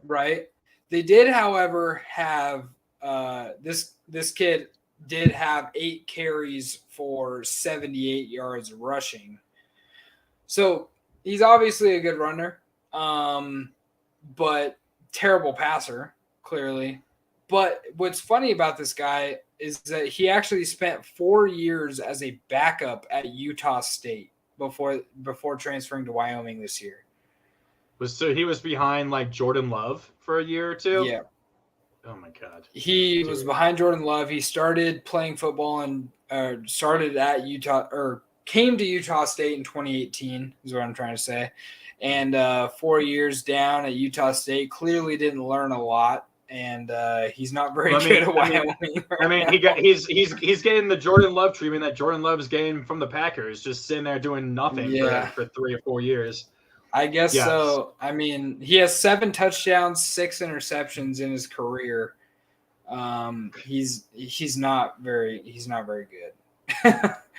Right. They did, however, have this kid did have 8 carries for 78 yards rushing. So he's obviously a good runner, but terrible passer, clearly. But what's funny about this guy is that he actually spent 4 years as a backup at Utah State before transferring to Wyoming this year. So he was behind like Jordan Love for a year or two? Yeah. Oh my God. He was behind Jordan Love. He started playing football and started at Utah, or came to Utah State in 2018 is what I'm trying to say. And 4 years down at Utah State, clearly didn't learn a lot. And he's not very good at Wyoming. He's getting the Jordan Love treatment that Jordan Love's getting from the Packers, just sitting there doing nothing for 3 or 4 years. I guess so. I mean, he has 7 touchdowns, 6 interceptions in his career. He's not very good.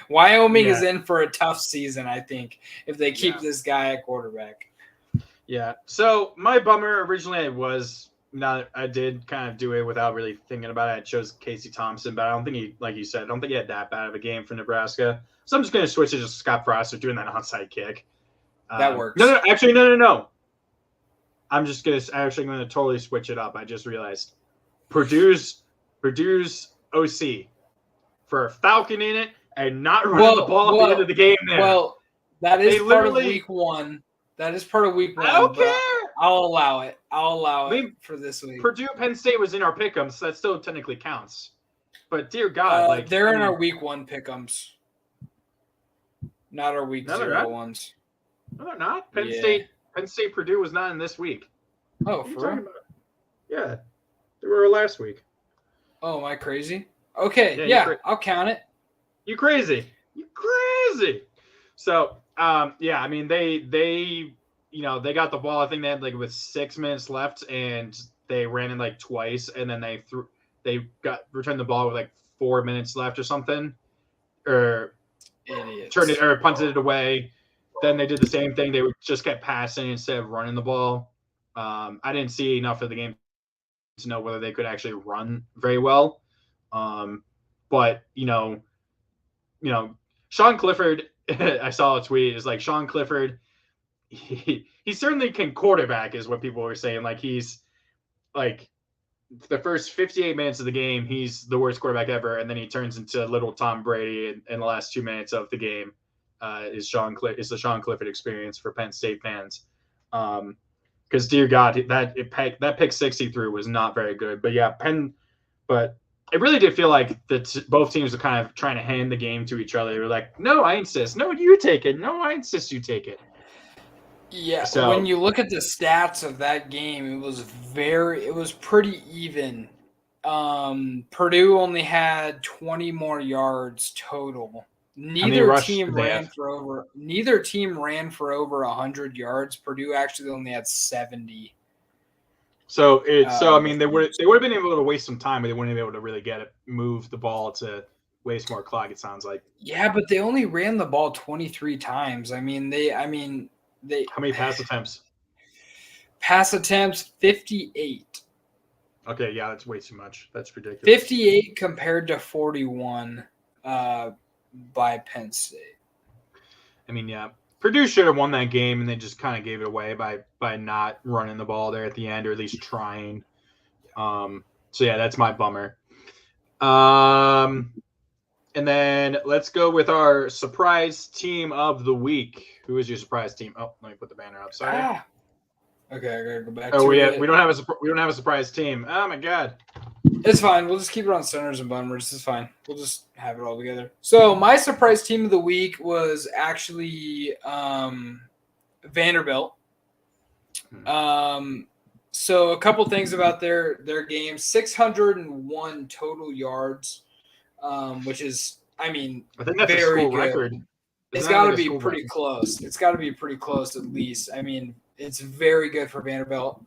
Wyoming is in for a tough season, I think, if they keep this guy at quarterback. Yeah. So my bummer originally I did kind of do it without really thinking about it. I chose Casey Thompson, but I don't think he, like you said, I don't think he had that bad of a game for Nebraska. So I'm just going to switch it to Scott Frost for doing that onside kick. That works. No. Actually, no. I'm actually going to totally switch it up. I just realized Purdue's OC for a Falcon in it and not running the ball at the end of the game there. Well, that is part of week 1. That is part of week 1. I don't care. I'll allow it. For this week. Purdue Penn State was in our pick'ems, so that still technically counts. But dear God, they're in our week 1 pick'ems, not our week 0 ones. No, they're not. Penn State Purdue was not in this week. Oh, for real? Yeah, they were last week. Oh, am I crazy? Okay, I'll count it. You crazy? So, I mean, they they got the ball. I think they had with 6 minutes left, and they ran it twice, and then they returned the ball with 4 minutes left or something, or turned it or punted it away. Then they did the same thing. They just kept passing instead of running the ball. I didn't see enough of the game to know whether they could actually run very well. But Sean Clifford, I saw a tweet. It's like Sean Clifford, he certainly can quarterback, is what people were saying. He's the first 58 minutes of the game, he's the worst quarterback ever, and then he turns into little Tom Brady in the last 2 minutes of the game. Is the Sean Clifford experience for Penn State fans? Because dear God, that pick 63 was not very good. But yeah, but it really did feel like both teams were kind of trying to hand the game to each other. They were like, "No, I insist. No, you take it. No, I insist you take it." Yeah. So when you look at the stats of that game, it was pretty even. Purdue only had 20 more yards total. Neither team ran for over 100 yards. Purdue actually only had 70. So I mean, they would have been able to waste some time, but they wouldn't have been able to really move the ball to waste more clock. It sounds like. Yeah, but they only ran the ball 23 times. I mean, they. How many pass attempts? Pass attempts 58. Okay, yeah, that's way too much. That's ridiculous. 58 compared to 41. By Penn State. I mean, yeah, Purdue should have won that game, and they just kind of gave it away by not running the ball there at the end, or at least trying. So yeah, that's my bummer. And then let's go with our surprise team of the week. Who is your surprise team? Oh, let me put the banner up. Sorry. Okay, I gotta go back. We don't have a surprise team. Oh my God. It's fine. We'll just keep it on centers and bummers. It's fine. We'll just have it all together. So my surprise team of the week was actually Vanderbilt. So a couple things about their game: 601 total yards, which is, I think that's very a school record. It's got to be pretty close. It's got to be pretty close at least. I mean, it's very good for Vanderbilt.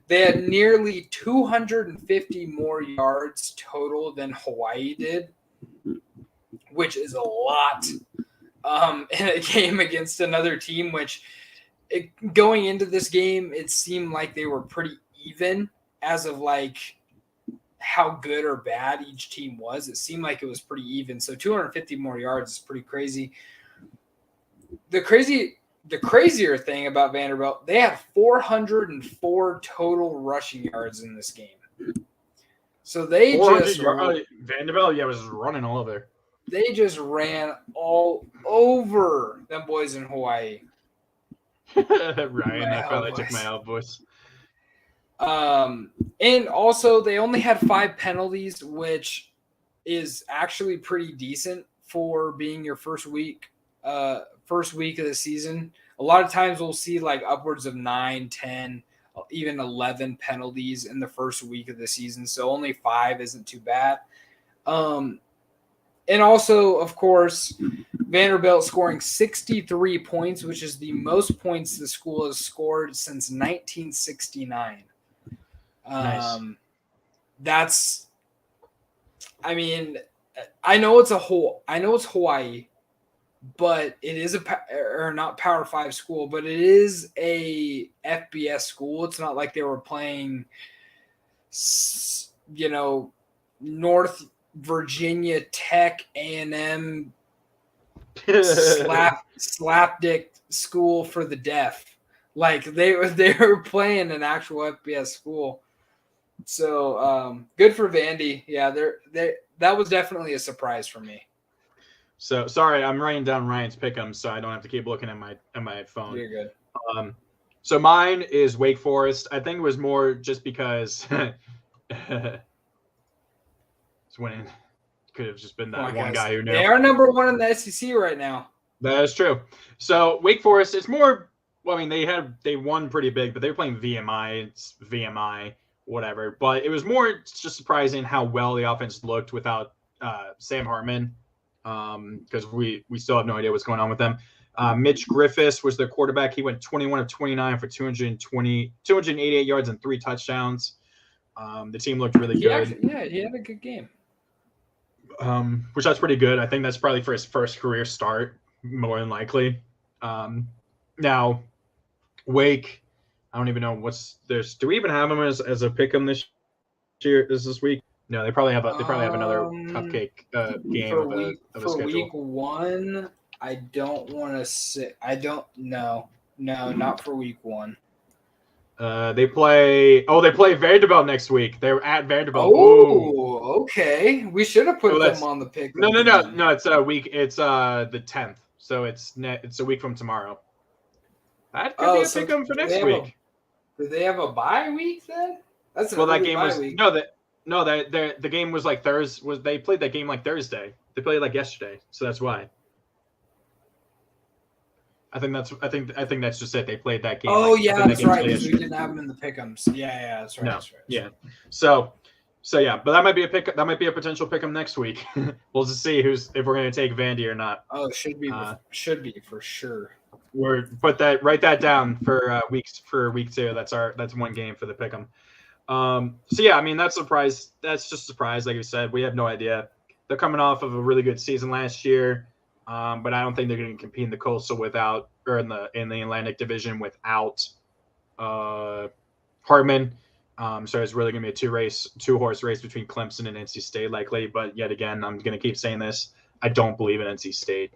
They had nearly 250 more yards total than Hawaii did, which is a lot in a game against another team, which going into this game, it seemed like they were pretty even as of like how good or bad each team was. It seemed like it was pretty even. So 250 more yards is pretty crazy. The crazier thing about Vanderbilt, they had 404 total rushing yards in this game. So they just Vanderbilt, was running all over. They just ran all over them boys in Hawaii. Ryan, I probably took my out voice. And also they only had 5 penalties, which is actually pretty decent for being your first week of the season. A lot of times we'll see like upwards of 9, 10, even 11 penalties in the first week of the season. So only 5 isn't too bad. And also, of course, Vanderbilt scoring 63 points, which is the most points the school has scored since 1969. Nice. That's, I mean, I know it's Hawaii, but it is not Power 5 school, but it is a FBS school. It's not like they were playing, North Virginia Tech A&M slapdick school for the deaf. Like they were playing an actual FBS school. So good for Vandy. Yeah, that was definitely a surprise for me. So sorry, I'm writing down Ryan's pick'em, so I don't have to keep looking at my phone. You're good. So mine is Wake Forest. I think it was more just because it's winning. Could have just been that one guy who knew. They are number 1 in the SEC right now. That is true. So Wake Forest, it's more. Well, I mean, they won pretty big, but they were playing VMI. It's VMI, whatever. But it was more just surprising how well the offense looked without Sam Hartman, because we still have no idea what's going on with them. Mitch Griffiths was their quarterback. He went 21 of 29 for 288 yards and 3 touchdowns. The team looked really good. He had a good game. Which that's pretty good. I think that's probably for his first career start, more than likely. Now, Wake, I don't even know do we even have them as a pick'em this week? No, they probably have another cupcake game for of a schedule. Week 1. I don't want to say. I don't know. No, not for week 1. They play Vanderbilt next week. They're at Vanderbilt. Oh, okay. We should have put them on the pick. No. It's a week. It's the 10th. So it's a week from tomorrow. That could be a pick 'em for next week. Do they have a bye week then? That's that game was week. The game was like Thursday. They played that game like Thursday. They played it like yesterday. So that's why. I think that's just it. They played that game. Oh that's right. Because we didn't have them in the pick'ems. Yeah, that's right. No, that's right. Yeah. So yeah, but that might be a pick. That might be a potential pick'em next week. We'll just see if we're going to take Vandy or not. Oh, should be for sure. Write that down for week 2. That's one game for the pick'em. So yeah, I mean that's surprise. That's just a surprise. Like you said, we have no idea. They're coming off of a really good season last year. But I don't think they're going to compete in the Coastal in the Atlantic Division without Hartman. So it's really going to be a 2-horse race between Clemson and NC State likely. But yet again, I'm going to keep saying this. I don't believe in NC State.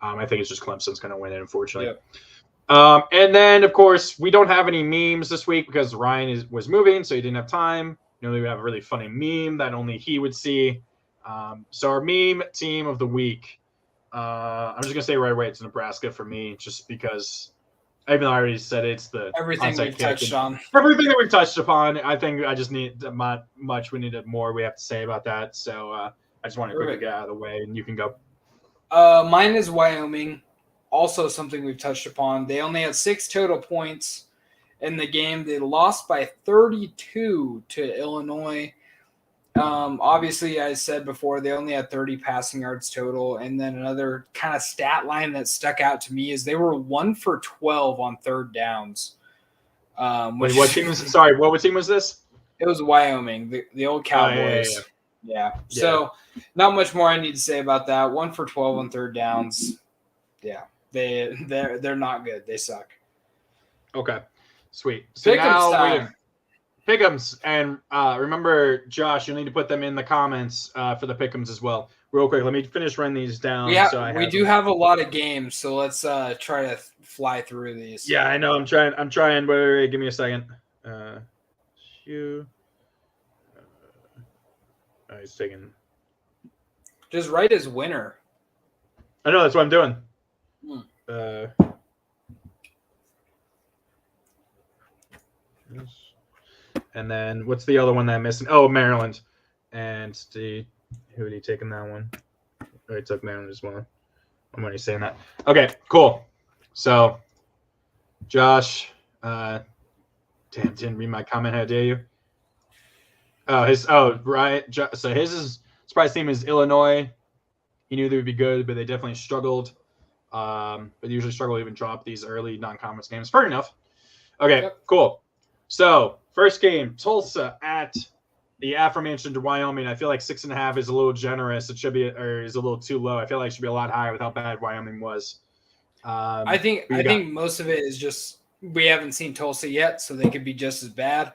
I think it's just Clemson's going to win it, unfortunately. Yep. And then, of course, we don't have any memes this week because Ryan was moving, so he didn't have time. We would have a really funny meme that only he would see. So our meme team of the week. I'm just gonna say right away it's Nebraska for me, just because even though I already said it's the everything we've touched on. Everything that we've touched upon. I think I just need much. We needed more we have to say about that. So I just want to quickly get out of the way, and you can go. Mine is Wyoming. Also something we've touched upon. They only had 6 total points in the game. They lost by 32 to Illinois. Obviously, I said before, they only had 30 passing yards total. And then another kind of stat line that stuck out to me is they were 1 for 12 on third downs. Wait, what team was? Sorry, what team was this? It was Wyoming, the old Cowboys. Yeah. So not much more I need to say about that. 1 for 12 on third downs. Yeah, they're not good. They suck. Okay, sweet. So now we have Pick'ems, and remember, Josh, you'll need to put them in the comments for the Pick'ems as well. Real quick, let me finish running these down. We do have a lot of games, so let's try to fly through these. Yeah, I know. I'm trying. Wait, give me a second. He's taking. Just write his winner. I know, that's what I'm doing. And then what's the other one that I'm missing? Oh, Maryland. And who had he taken that one? Oh, he took Maryland as well. I'm already saying that. Okay, cool. So, Josh, damn, didn't read my comment. How dare you? Right. So his surprise team is Illinois. He knew they would be good, but they definitely struggled. But they usually struggle to even drop these early non-conference games. Fair enough. Okay, Cool. So first game, Tulsa at the aforementioned Wyoming. I feel like 6.5 is a little generous. It should be, or is a little too low. I feel like it should be a lot higher with how bad Wyoming was. I think most of it is just we haven't seen Tulsa yet, so they could be just as bad.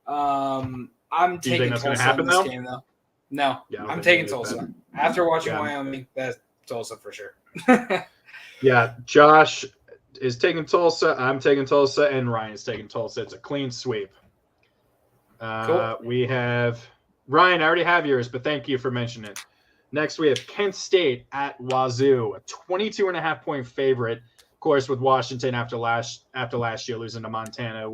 I'm taking Tulsa in this game, though. No, yeah, I'm taking Tulsa. After watching Wyoming, that's Tulsa for sure. Yeah, Josh is taking Tulsa. I'm taking Tulsa, and Ryan is taking Tulsa. It's a clean sweep. Cool. We have Ryan. I already have yours, but thank you for mentioning it. Next, we have Kent State at Wazoo, a 22.5 point favorite. Of course, with Washington after last year losing to Montana,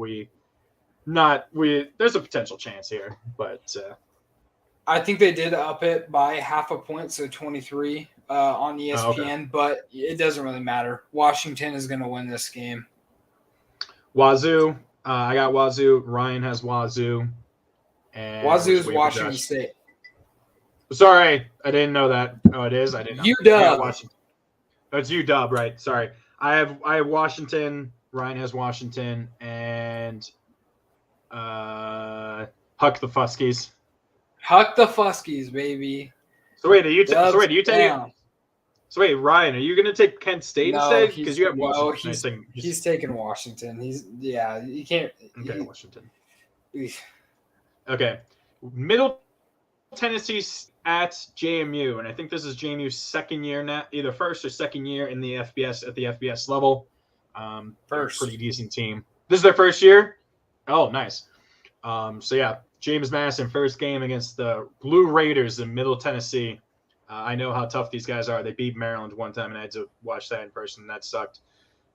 there's a potential chance here, but I think they did up it by 0.5 point, so 23 on ESPN, but it doesn't really matter. Washington is going to win this game. Wazoo, I got Wazoo. Ryan has Wazoo. And Wazoo's Washington State. Sorry, I didn't know that. Oh, it is? I didn't know. UW. Washington. Oh, it's UW, right. Sorry. I have Washington. Ryan has Washington. And Huck the Fuskies. Huck the Fuskies, baby. So wait, Ryan, are you going to take Kent State instead? Because you have Washington. He's taking Washington. You can't. Okay, Washington. Okay. Middle Tennessee at JMU, and I think this is JMU's second year now, either first or second year in the FBS at the FBS level. First, pretty decent team. This is their first year. Oh, nice. So yeah, James Madison first game against the Blue Raiders in Middle Tennessee. I know how tough these guys are. They beat Maryland one time, and I had to watch that in person. That sucked.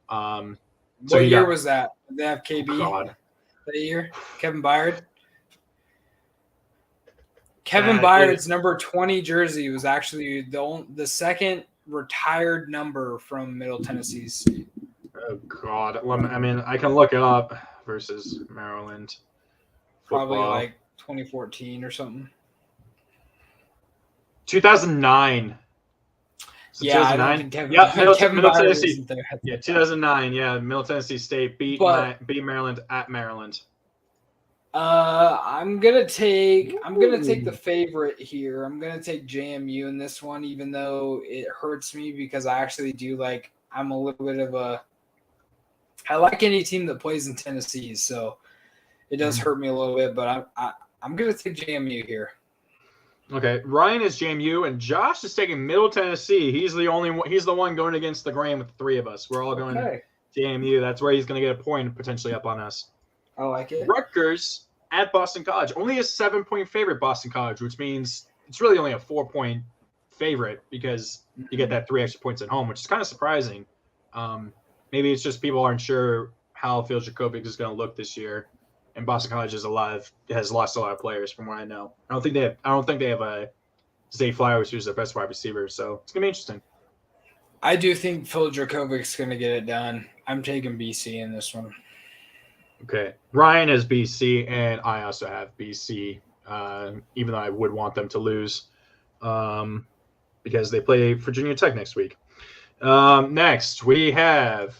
What year was that? Did they have KB that year? Kevin Byard? Kevin Byard's number 20 jersey was actually the second retired number from Middle Tennessee's. Oh, God. I mean, I can look it up versus Maryland. Probably like 2014 or something. 2009. So yeah, 2009? I don't think Kevin Middle Byard Tennessee. isn't there. Yeah, 2009. Yeah, Middle Tennessee State beat Maryland at Maryland. I'm gonna take the favorite here. I'm gonna take JMU in this one, even though it hurts me because I actually do I'm a little bit of I like any team that plays in Tennessee, so it does hurt me a little bit. But I'm gonna take JMU here. Okay, Ryan is JMU, and Josh is taking Middle Tennessee. He's the only one. He's the one going against the grain with the three of us. We're all going JMU. That's where he's going to get a point potentially up on us. I like it. Rutgers at Boston College. Only a 7-point favorite, Boston College, which means it's really only a 4-point favorite because you get that 3 extra points at home, which is kind of surprising. Maybe it's just people aren't sure how Phil Jurkovec is going to look this year. And Boston College has lost a lot of players from what I know. I don't think they have a Zay Flowers, who's their best wide receiver. So it's gonna be interesting. I do think Phil Jurkovec's gonna get it done. I'm taking BC in this one. Okay, Ryan has BC, and I also have BC. Even though I would want them to lose, because they play Virginia Tech next week. Next we have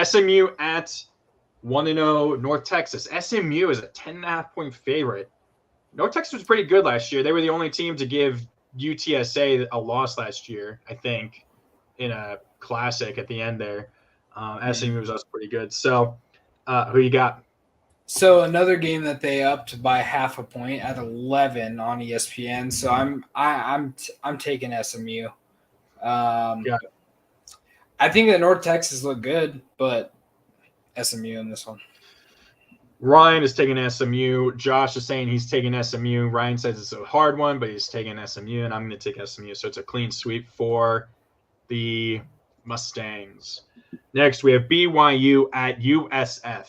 SMU at 1-0 North Texas. SMU is a 10.5-point favorite. North Texas was pretty good last year. They were the only team to give UTSA a loss last year, I think, in a classic at the end there. SMU was also pretty good. So, who you got? So another game that they upped by half a point at 11 on ESPN. So I'm taking SMU. Yeah. I think that North Texas looked good, but SMU in this one. Ryan is taking SMU. Josh is saying he's taking SMU. Ryan says it's a hard one, but he's taking SMU, and I'm going to take SMU. So it's a clean sweep for the Mustangs. Next, we have BYU at USF.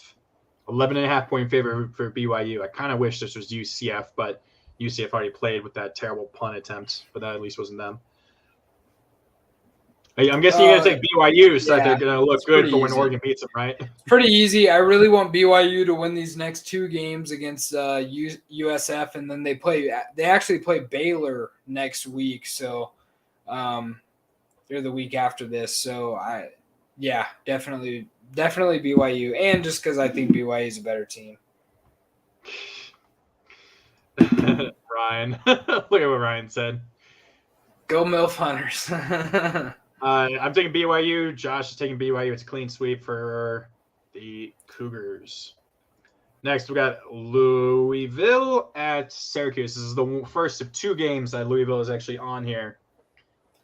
11.5-point favorite for BYU. I kind of wish this was UCF, but UCF already played with that terrible punt attempt, but that at least wasn't them. I'm guessing you're going to take BYU so that they're going to look good for when Oregon beats them, right? Pretty easy. I really want BYU to win these next two games against USF, and then they actually play Baylor next week, so they're the week after this. So definitely BYU, and just because I think BYU is a better team. Ryan, look at what Ryan said. Go MILF Hunters. I'm taking BYU. Josh is taking BYU. It's a clean sweep for the Cougars. Next, we got Louisville at Syracuse. This is the first of two games that Louisville is actually on here.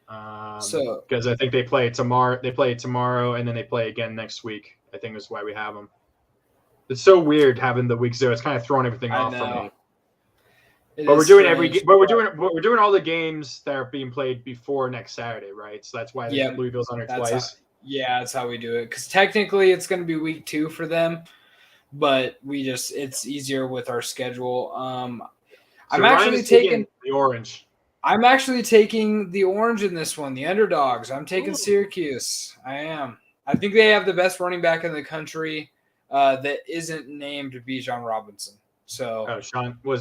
Because I think they play tomorrow. They play tomorrow, and then they play again next week. I think that's why we have them. It's so weird having the week 0. It's kind of throwing everything off for me. But we're doing we're doing all the games that are being played before next Saturday, right? So that's why Louisville's on it twice. That's how we do it. Because technically, it's going to be week 2 for them, but it's easier with our schedule. I'm actually taking the orange. I'm actually taking the orange in this one, the underdogs. I'm taking Syracuse. I am. I think they have the best running back in the country that isn't named Bijan Robinson. So,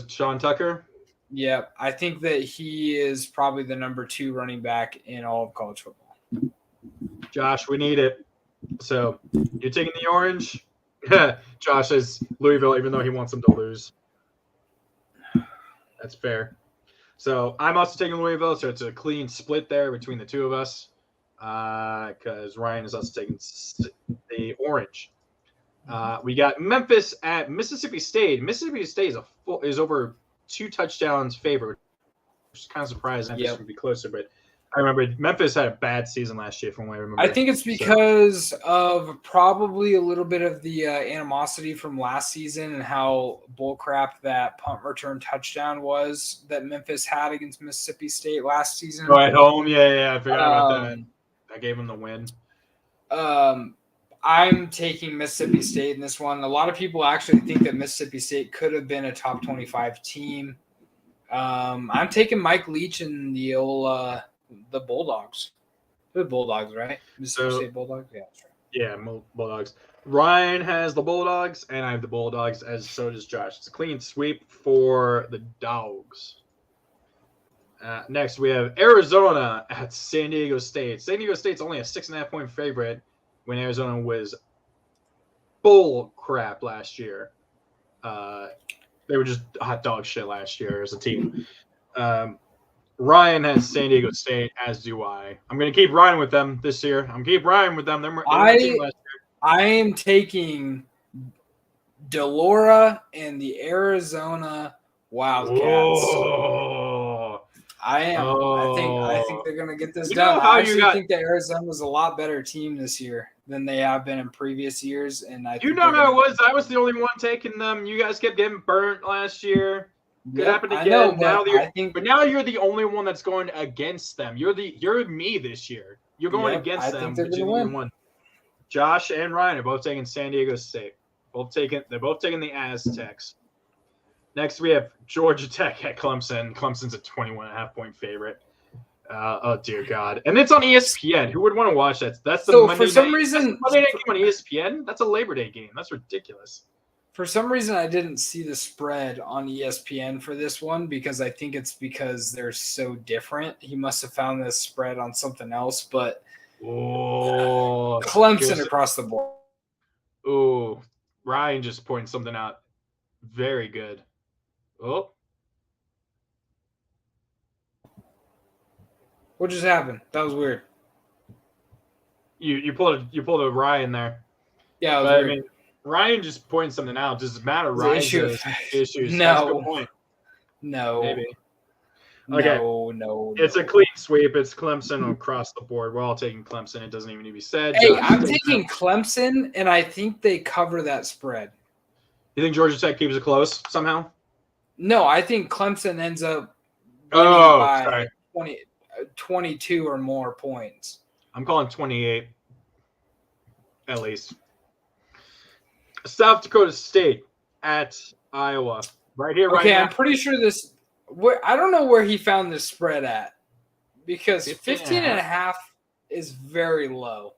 Sean Tucker? Yeah, I think that he is probably the number 2 running back in all of college football. Josh, we need it. So, you're taking the orange? Josh says Louisville, even though he wants them to lose. That's fair. So, I'm also taking Louisville, so it's a clean split there between the two of us because Ryan is also taking the orange. We got Memphis at Mississippi State. Mississippi State is over 2 touchdowns favorite, which is kind of surprised. Memphis would be closer, but I remember Memphis had a bad season last year from what I remember. I think it's because of probably a little bit of the animosity from last season and how bullcrap that punt return touchdown was that Memphis had against Mississippi State last season. Oh, at home? Yeah, I forgot about that. I gave them the win. I'm taking Mississippi State in this one. A lot of people actually think that Mississippi State could have been a top 25 team. I'm taking Mike Leach and the Bulldogs. The Bulldogs, right? Mississippi State Bulldogs? Yeah, that's right. Yeah, Bulldogs. Ryan has the Bulldogs, and I have the Bulldogs, as so does Josh. It's a clean sweep for the Dogs. Next, we have Arizona at San Diego State. San Diego State's only a 6.5-point favorite when Arizona was bull crap last year. They were just hot dog shit last year as a team. Ryan has San Diego State, as do I. I'm going to keep Ryan with them this year. I'm going to keep Ryan with them. I am taking Delora and the Arizona Wildcats. Whoa. I am. I think they're going to get this done. I actually think that Arizona's a lot better team this year than they have been in previous years. And how it was. I was the only one taking them. You guys kept getting burnt last year. It happened again. But now you're the only one that's going against them. You're me this year. You're going against them. But you're the only one. Josh and Ryan are both taking San Diego State. They're both taking the Aztecs. Next, we have Georgia Tech at Clemson. Clemson's a 21.5-point favorite. Oh dear God! And it's on ESPN. Who would want to watch that? That's the Monday night game on ESPN. That's a Labor Day game. That's ridiculous. For some reason, I didn't see the spread on ESPN for this one because I think it's because they're so different. He must have found this spread on something else, but Clemson across the board. Oh, Ryan just pointed something out. Very good. Oh. What just happened? That was weird. You pulled a Ryan there. Yeah, But I mean, Ryan just pointed something out. Does it matter? Ryan's issues. No. That's a good point. No. Maybe. Okay. No. It's a clean sweep. It's Clemson across the board. We're all taking Clemson. It doesn't even need to be said. Hey, Josh, I'm taking Clemson, and I think they cover that spread. You think Georgia Tech keeps it close somehow? No, I think Clemson ends up winning by 22 or more points. I'm calling 28, at least. South Dakota State at Iowa. Right here, right now. Okay, I'm pretty sure this – I don't know where he found this spread at because 15.5 is very low.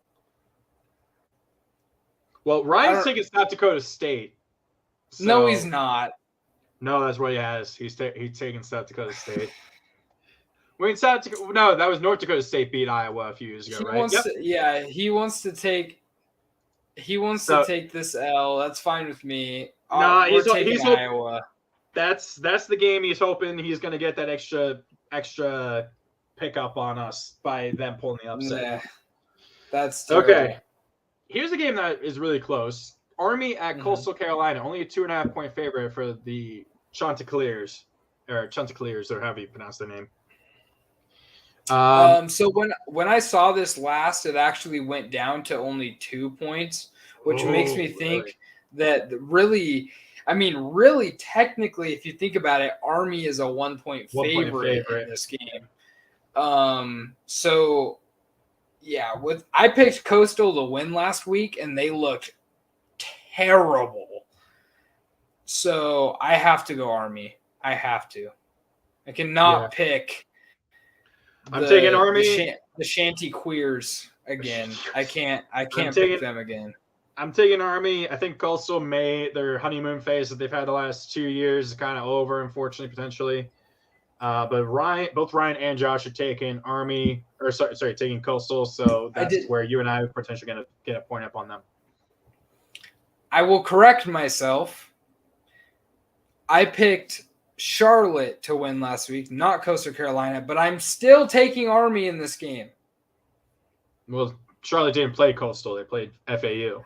Well, Ryan's taking South Dakota State. So, no, he's not. No, that's what he has. He's taking South Dakota State. Wait, no, that was North Dakota State beat Iowa a few years ago, right? He wants to take this L. That's fine with me. He's taking Iowa. That's the game he's hoping he's going to get that extra pickup on us by them pulling the upset. Nah, that's terrible. Okay. Here's a game that is really close. Army at Coastal Carolina, only a 2.5-point favorite for the Chanticleers, or however you pronounce their name. So when I saw this last, it actually went down to only 2 points, which makes me think that really, technically, if you think about it, Army is a 1-point favorite in this game. So yeah, I picked Coastal to win last week, and they looked terrible. So I have to go Army. I have to. I cannot pick. I'm taking Army. The Chanticleers again. I can't pick them again. I'm taking Army. I think Coastal their honeymoon phase that they've had the last 2 years is kind of over, unfortunately, potentially. But both Ryan and Josh are taking Army, taking Coastal. So that's where you and I are potentially going to get a point up on them. I will correct myself. I picked Charlotte to win last week, not Coastal Carolina, but I'm still taking Army in this game. Well, Charlotte didn't play Coastal. They played FAU.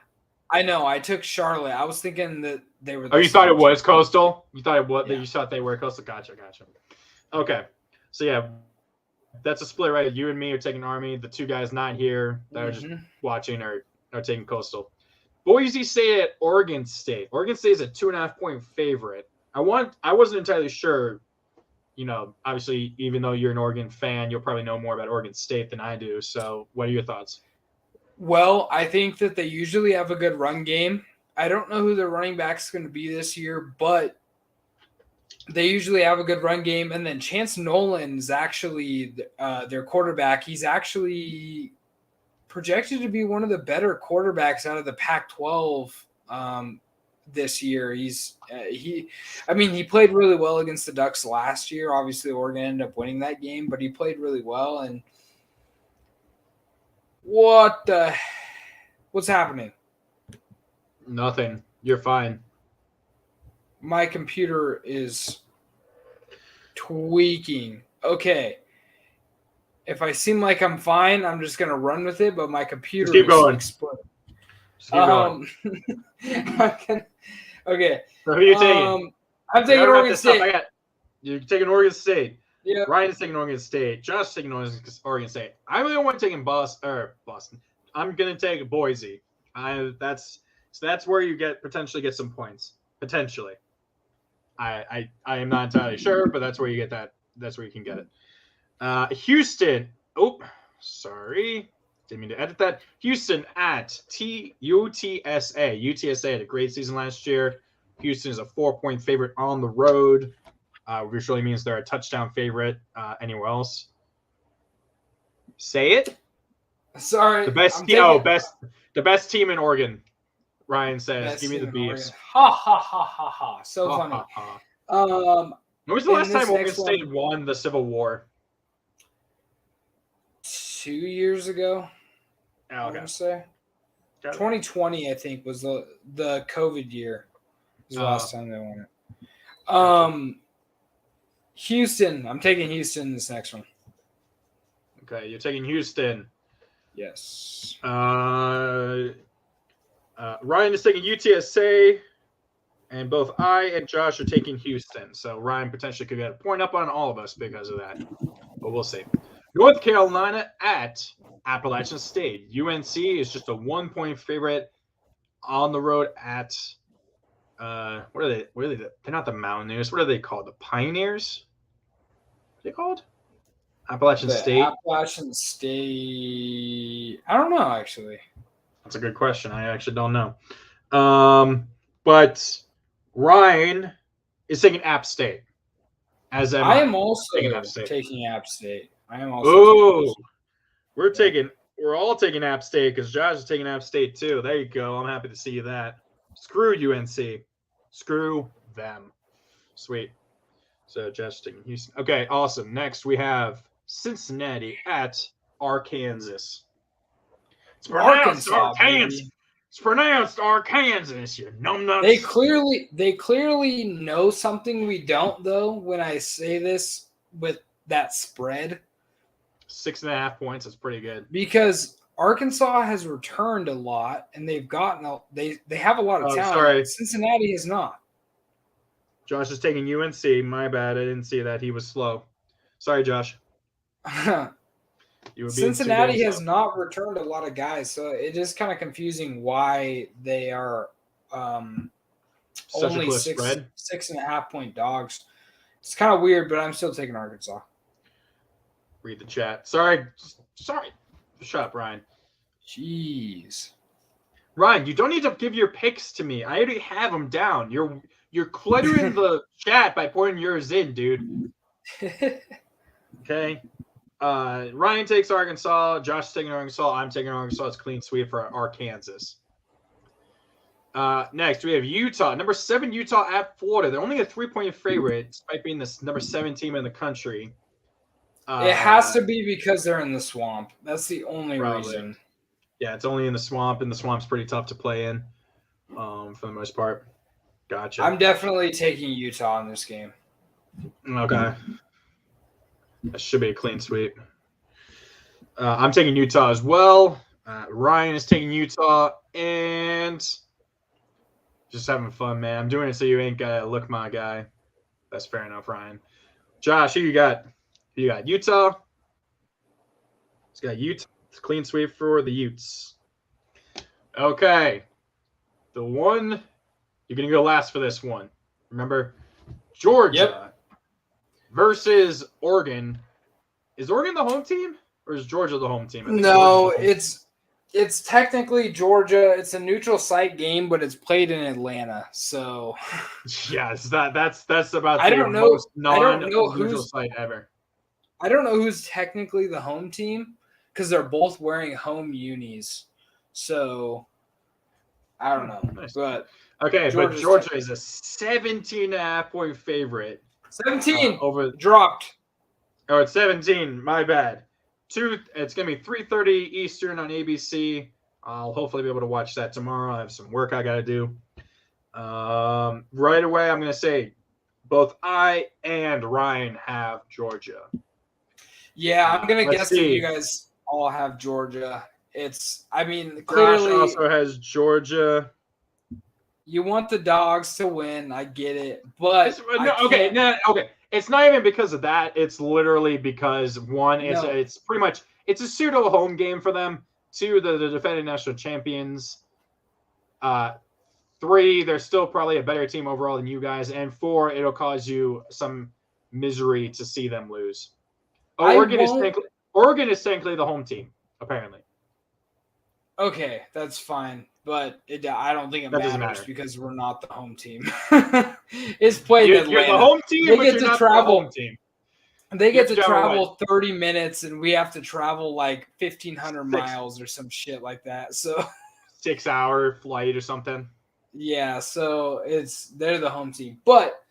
I know. I took Charlotte. I was thinking that they were. Oh, you thought it was Coastal? You thought Yeah. You thought they were Coastal? Gotcha. Okay. So, yeah, that's a split, right? You and me are taking Army. The two guys not here that are just watching are taking Coastal. Boise State at Oregon State. Oregon State is a 2.5-point favorite. I wasn't entirely sure. Obviously, even though you're an Oregon fan, you'll probably know more about Oregon State than I do. So, what are your thoughts? Well, I think that they usually have a good run game. I don't know who their running back is going to be this year, but they usually have a good run game. And then Chance Nolan's actually their quarterback. He's actually projected to be one of the better quarterbacks out of the Pac-12 this year. He played really well against the Ducks last year. Obviously, Oregon ended up winning that game, but he played really well. And what's happening? Nothing. You're fine. My computer is tweaking. Okay. If I seem like I'm fine, I'm just gonna run with it. But my computer keep going. exploding. Just keep going. Okay. So who are you taking? I'm taking Oregon State. You're taking Oregon State. Yeah. Ryan's taking Oregon State. Josh's taking Oregon State. I'm the only one taking Boston. I'm gonna take Boise. That's where you potentially get some points. Potentially. I am not entirely sure, but that's where you get that. That's where you can get it. Houston. Oh, sorry. Didn't mean to edit that. Houston at UTSA. UTSA had a great season last year. Houston is a 4-point favorite on the road, which really means they're a touchdown favorite anywhere else. Say it. Sorry. The best team in Oregon. Ryan says, "Give me the Beavs." Ha ha ha ha ha! So funny. Ha, ha. When was the last time Oregon State won the Civil War? 2 years ago. Oh, okay. I want to say 2020, I think, was the COVID year. Was the last time they won it. Houston. I'm taking Houston this next one. Okay, you're taking Houston. Yes. Ryan is taking UTSA, and both I and Josh are taking Houston. So Ryan potentially could get a point up on all of us because of that. But we'll see. North Carolina at Appalachian State. UNC is just a 1-point favorite on the road at what are they? They're not the Mountaineers. What are they called? The Pioneers? What are they called? Appalachian State. Appalachian State. I don't know actually. That's a good question. I actually don't know. But Ryan is taking App State. I am also taking App State. I am also. We're all taking App State because Josh is taking App State too. There you go. I'm happy to see that. Screw UNC. Screw them. Sweet. So Josh is taking Houston. Okay, awesome. Next we have Cincinnati at Arkansas. It's pronounced Arkansas. It's pronounced Arkansas. You numbnuts. They clearly know something we don't, though. When I say this with that spread, 6.5 points is pretty good because Arkansas has returned a lot, and they've gotten they have a lot of talent. Sorry. Cincinnati is not. Josh is taking UNC. My bad. I didn't see that. He was slow. Sorry, Josh. Cincinnati has not returned a lot of guys, so it is kind of confusing why they are only 6.5 point dogs. It's kind of weird, but I'm still taking Arkansas. Read the chat. Sorry. Shut up, Ryan. Jeez. Ryan, you don't need to give your picks to me. I already have them down. You're cluttering the chat by putting yours in, dude. Okay. Ryan takes Arkansas. Josh is taking Arkansas. I'm taking Arkansas. It's clean sweep for Arkansas. Next, we have Utah. Number 7, Utah at Florida. They're only a 3-point favorite, despite being the number 7 team in the country. It has to be because they're in the swamp. That's the only reason. Yeah, it's only in the swamp, and the swamp's pretty tough to play in for the most part. Gotcha. I'm definitely taking Utah in this game. Okay. That should be a clean sweep. I'm taking Utah as well. Ryan is taking Utah, and just having fun, man. I'm doing it so you ain't got to look my guy. That's fair enough, Ryan. Josh, who you got? You got Utah. He's got Utah. It's a clean sweep for the Utes. Okay. The one you're going to go last for this one. Remember, Georgia versus Oregon. Is Oregon the home team or is Georgia the home team? No, it's technically Georgia. It's a neutral site game, but it's played in Atlanta. So yes, that's about I don't know. Most non-neutral site ever. I don't know who's technically the home team because they're both wearing home unis. So I don't know. Nice. But Georgia is a 17.5 point favorite. 17 over dropped. Oh, it's 17. My bad. It's gonna be 3:30 Eastern on ABC. I'll hopefully be able to watch that tomorrow. I have some work I gotta do. Right away, I'm gonna say both I and Ryan have Georgia. Yeah, I'm gonna guess that you guys all have Georgia. Clearly Josh also has Georgia. You want the dogs to win. I get it, but okay. It's not even because of that. It's literally because one, it's pretty much it's a pseudo home game for them. 2, the defending national champions. 3, they're still probably a better team overall than you guys, and 4, it'll cause you some misery to see them lose. Oregon is technically the home team, apparently. Okay, that's fine, but I don't think it matters because we're not the home team. It's played in Atlanta. You're the home team, they but get you're to not travel. the home team. They get to travel 30 minutes, and we have to travel like 1,500 miles or some shit like that. So 6-hour flight or something. Yeah, so they're the home team, but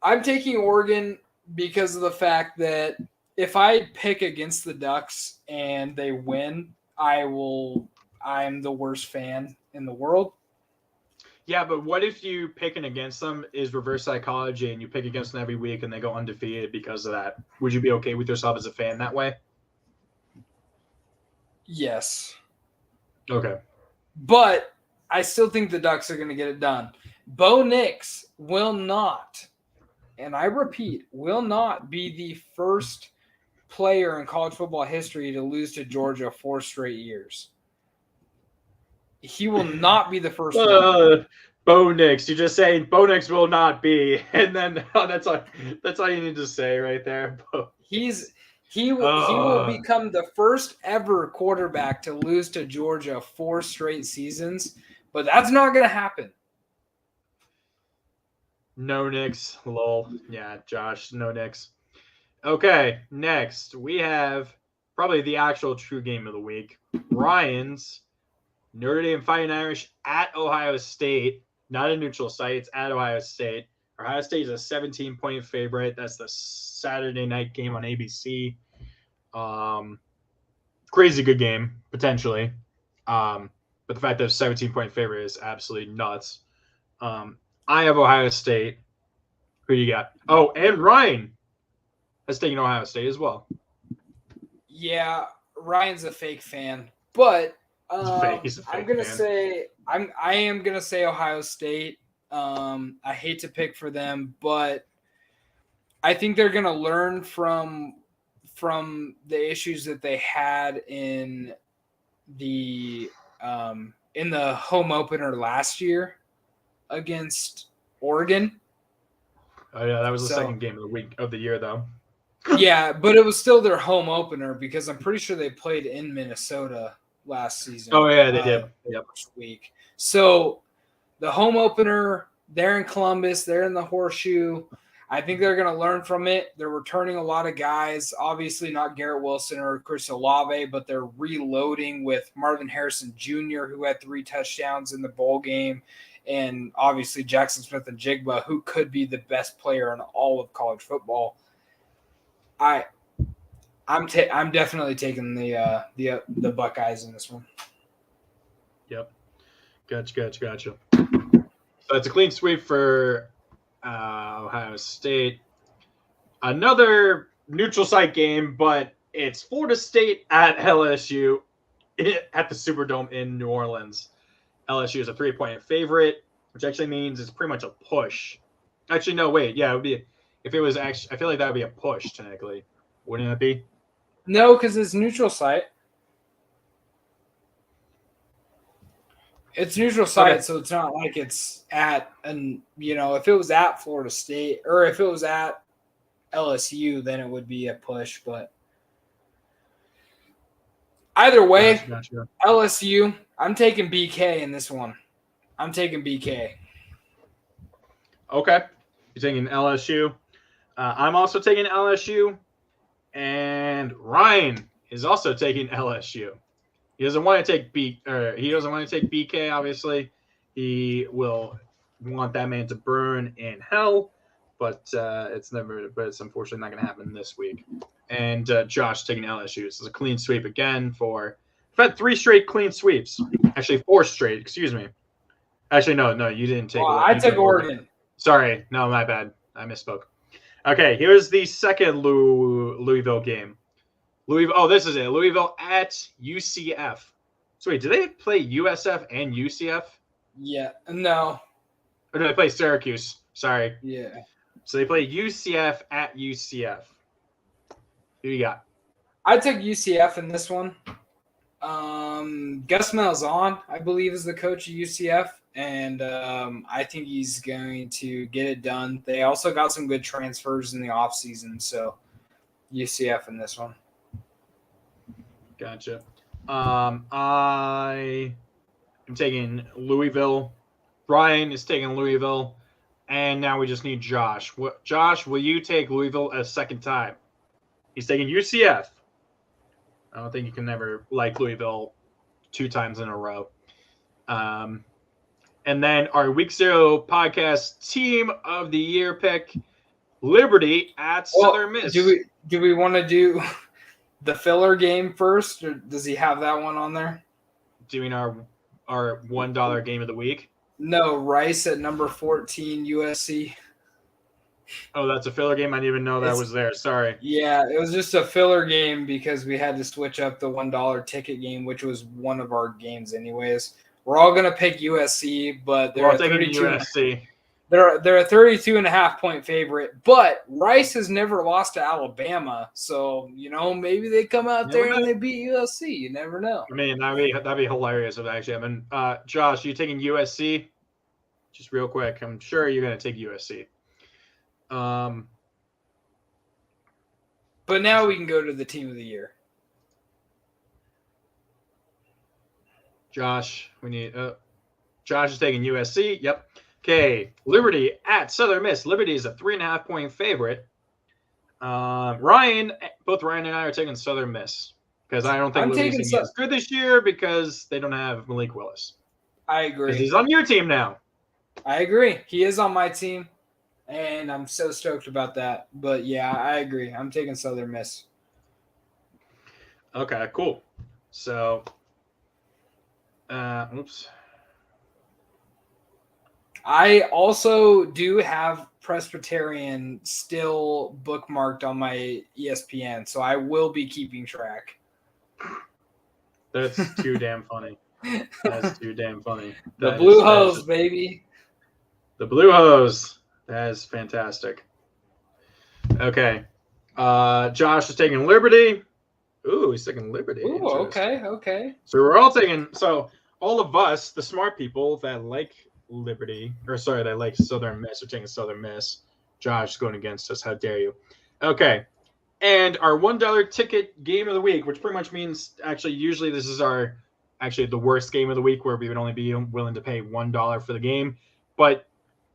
I'm taking Oregon because of the fact that if I pick against the Ducks and they win, I'm the worst fan in the world. Yeah, but what if you picking against them is reverse psychology and you pick against them every week and they go undefeated because of that? Would you be okay with yourself as a fan that way? Yes. Okay. But I still think the Ducks are going to get it done. Bo Nix will not, and I repeat, will not be the first player in college football history to lose to Georgia 4 straight years. He will not be the first one. Bo Nix. You're just saying Bo Nix will not be, and then that's all you need to say right there. He will become the first ever quarterback to lose to Georgia 4 straight seasons, but that's not going to happen. No Nix. Lol. Yeah, Josh. No Nix. Okay, next we have probably the actual true game of the week. Ryan's Notre Dame Fighting Irish at Ohio State. Not a neutral site. It's at Ohio State. Ohio State is a 17-point favorite. That's the Saturday night game on ABC. Crazy good game, potentially. But the fact that it's 17-point favorite is absolutely nuts. I have Ohio State. Who do you got? Oh, and Ryan has taken Ohio State as well. Yeah, Ryan's a fake fan, but He's a fake I'm gonna fan. say I am gonna say Ohio State. I hate to pick for them, but I think they're gonna learn from the issues that they had in the home opener last year against Oregon. Oh yeah, that was the second game of the year though. Yeah, but it was still their home opener because I'm pretty sure they played in Minnesota last season. Oh yeah, they did. Yep. First week. So the home opener, they're in Columbus, they're in the Horseshoe. I think they're going to learn from it. They're returning a lot of guys. Obviously not Garrett Wilson or Chris Olave, but they're reloading with Marvin Harrison Jr., who had 3 touchdowns in the bowl game, and obviously Jackson Smith and Jigba, who could be the best player in all of college football. I'm definitely taking the Buckeyes in this one. Yep. Gotcha. So it's a clean sweep for Ohio State. Another neutral site game, but it's Florida State at LSU at the Superdome in New Orleans. LSU is a 3-point favorite, which actually means it's pretty much a push. Actually, no, wait. Yeah, it would be if it was actually. I feel like that would be a push technically, wouldn't it be? No, because it's neutral site. It's neutral site, okay. So it's not like it's at if it was at Florida State or if it was at LSU, then it would be a push. But either way, gotcha. LSU, I'm taking BK in this one. I'm taking BK. Okay. You're taking LSU. I'm also taking LSU. And Ryan is also taking LSU. He doesn't want to take BK, obviously. He will want that man to burn in hell, but it's unfortunately not going to happen this week. And Josh taking LSU. This is a clean sweep again I've had 3 straight clean sweeps. Actually, 4 straight, excuse me. Actually, no, you didn't take I took Oregon. Sorry, no, my bad. I misspoke. Okay, here's the second Louisville game. This is it. Louisville at UCF. So wait, do they play USF and UCF? Yeah. No. Or do they play Syracuse? Sorry. Yeah. So they play UCF at UCF. Who you got? I took UCF in this one. Gus Malzahn, I believe, is the coach of UCF. And I think he's going to get it done. They also got some good transfers in the offseason, so UCF in this one. Gotcha. I am taking Louisville. Brian is taking Louisville. And now we just need Josh. Josh, will you take Louisville a second time? He's taking UCF. I don't think you can ever like Louisville 2 times in a row. And then our Week 0 podcast team of the year pick, Liberty at Southern Miss. Do we want to do the filler game first, or does he have that one on there? Doing our $1 game of the week? No, Rice at number 14 USC. Oh, that's a filler game. I didn't even know that was there. Sorry. Yeah, it was just a filler game because we had to switch up the $1 ticket game, which was one of our games anyways. We're all gonna pick USC, but We're all taking USC. They're a 32.5 point favorite, but Rice has never lost to Alabama, so maybe they come out there and they beat USC. You never know. I mean, that'd be hilarious if they actually happened. Josh, you taking USC? Just real quick, I'm sure you're gonna take USC. But now we can go to the team of the year. Josh, Josh is taking USC. Yep. Okay, Liberty at Southern Miss. Liberty is a 3.5 point favorite. Both Ryan and I are taking Southern Miss because I don't think Liberty's as good this year because they don't have Malik Willis. I agree. Because he's on your team now. I agree. He is on my team, and I'm so stoked about that. But yeah, I agree. I'm taking Southern Miss. Okay, cool. So, oops. I also do have Presbyterian still bookmarked on my ESPN, so I will be keeping track. That's too damn funny. That's too damn funny. The Blue Hose, baby. The Blue Hose. That is fantastic. Okay. Josh is taking Liberty. Ooh, he's taking Liberty. Ooh, okay. So we're all taking. So all of us, the smart people that like Liberty, that like Southern Miss, are taking Southern Miss. Josh is going against us. How dare you? Okay. And our $1 ticket game of the week, which pretty much means usually this is the worst game of the week where we would only be willing to pay $1 for the game. But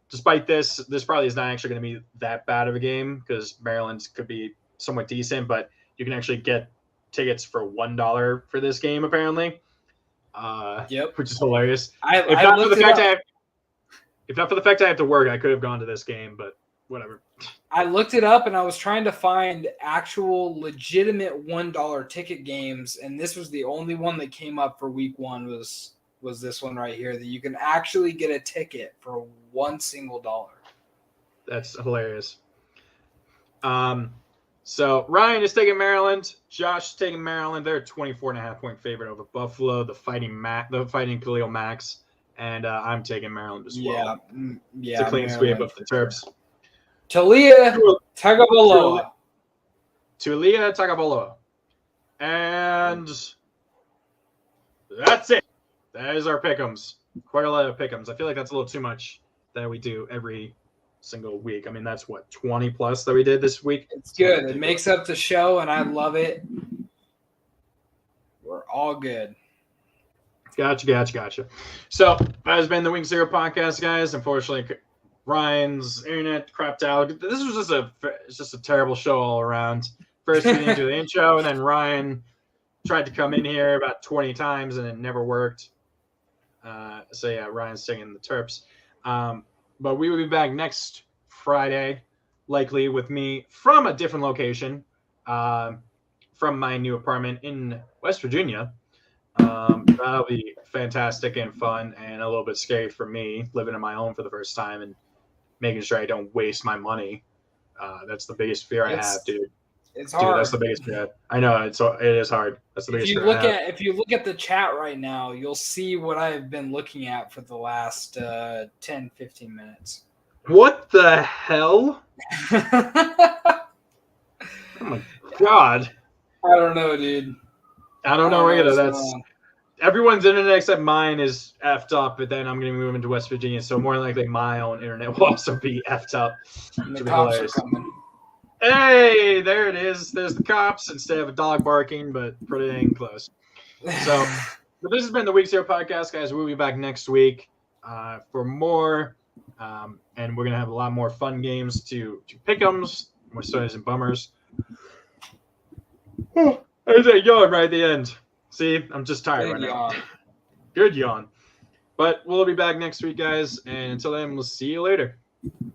despite this probably is not actually going to be that bad of a game because Maryland's could be somewhat decent, but you can actually get tickets for $1 for this game apparently. Yep. Which is hilarious. If not for the fact I have to work, I could have gone to this game, but whatever. I looked it up and I was trying to find actual legitimate $1 ticket games, and this was the only one that came up for week one was this one right here that you can actually get a ticket for $1 single. That's hilarious. So Ryan is taking Maryland. Josh is taking Maryland. They're a 24.5 point favorite over Buffalo, the fighting Khalil Max, and I'm taking Maryland as well. Yeah. It's a clean sweep of the Terps. Talia Tagovailoa. And that's it. That is our pick'ems. Quite a lot of pick'ems. I feel like that's a little too much that we do every single week. I mean, that's 20 plus that we did this week. It's good. It makes up the show, and I love it. We're all good. Gotcha. So that has been the Wing Zero podcast, guys. Unfortunately, Ryan's internet crapped out. This was just a terrible show all around. First we didn't do the intro, and then Ryan tried to come in here about 20 times, and it never worked. So yeah, Ryan's taking the Terps. But we will be back next Friday, likely with me from a different location, from my new apartment in West Virginia. That'll be fantastic and fun and a little bit scary for me, living on my own for the first time and making sure I don't waste my money. That's the biggest fear I have, dude. It's hard. Dude, that's the biggest fear. I know it is hard. That's the biggest fear I have. If you look at the chat right now, you'll see what I've been looking at for the last 10, 15 minutes. What the hell? Oh my god. I don't know, dude. I don't know either. That's everyone's internet except mine is effed up, but then I'm going to move into West Virginia, so more likely my own internet will also be effed up. The cops are coming. Hey, there it is. There's the cops instead of a dog barking, but pretty dang close. So, but this has been the Week Zero podcast, guys. We'll be back next week for more, and we're going to have a lot more fun games to pick'ems, more stories and bummers. There's a yawn right at the end. See, I'm just tired right now. Good yawn. But we'll be back next week, guys. And until then, we'll see you later.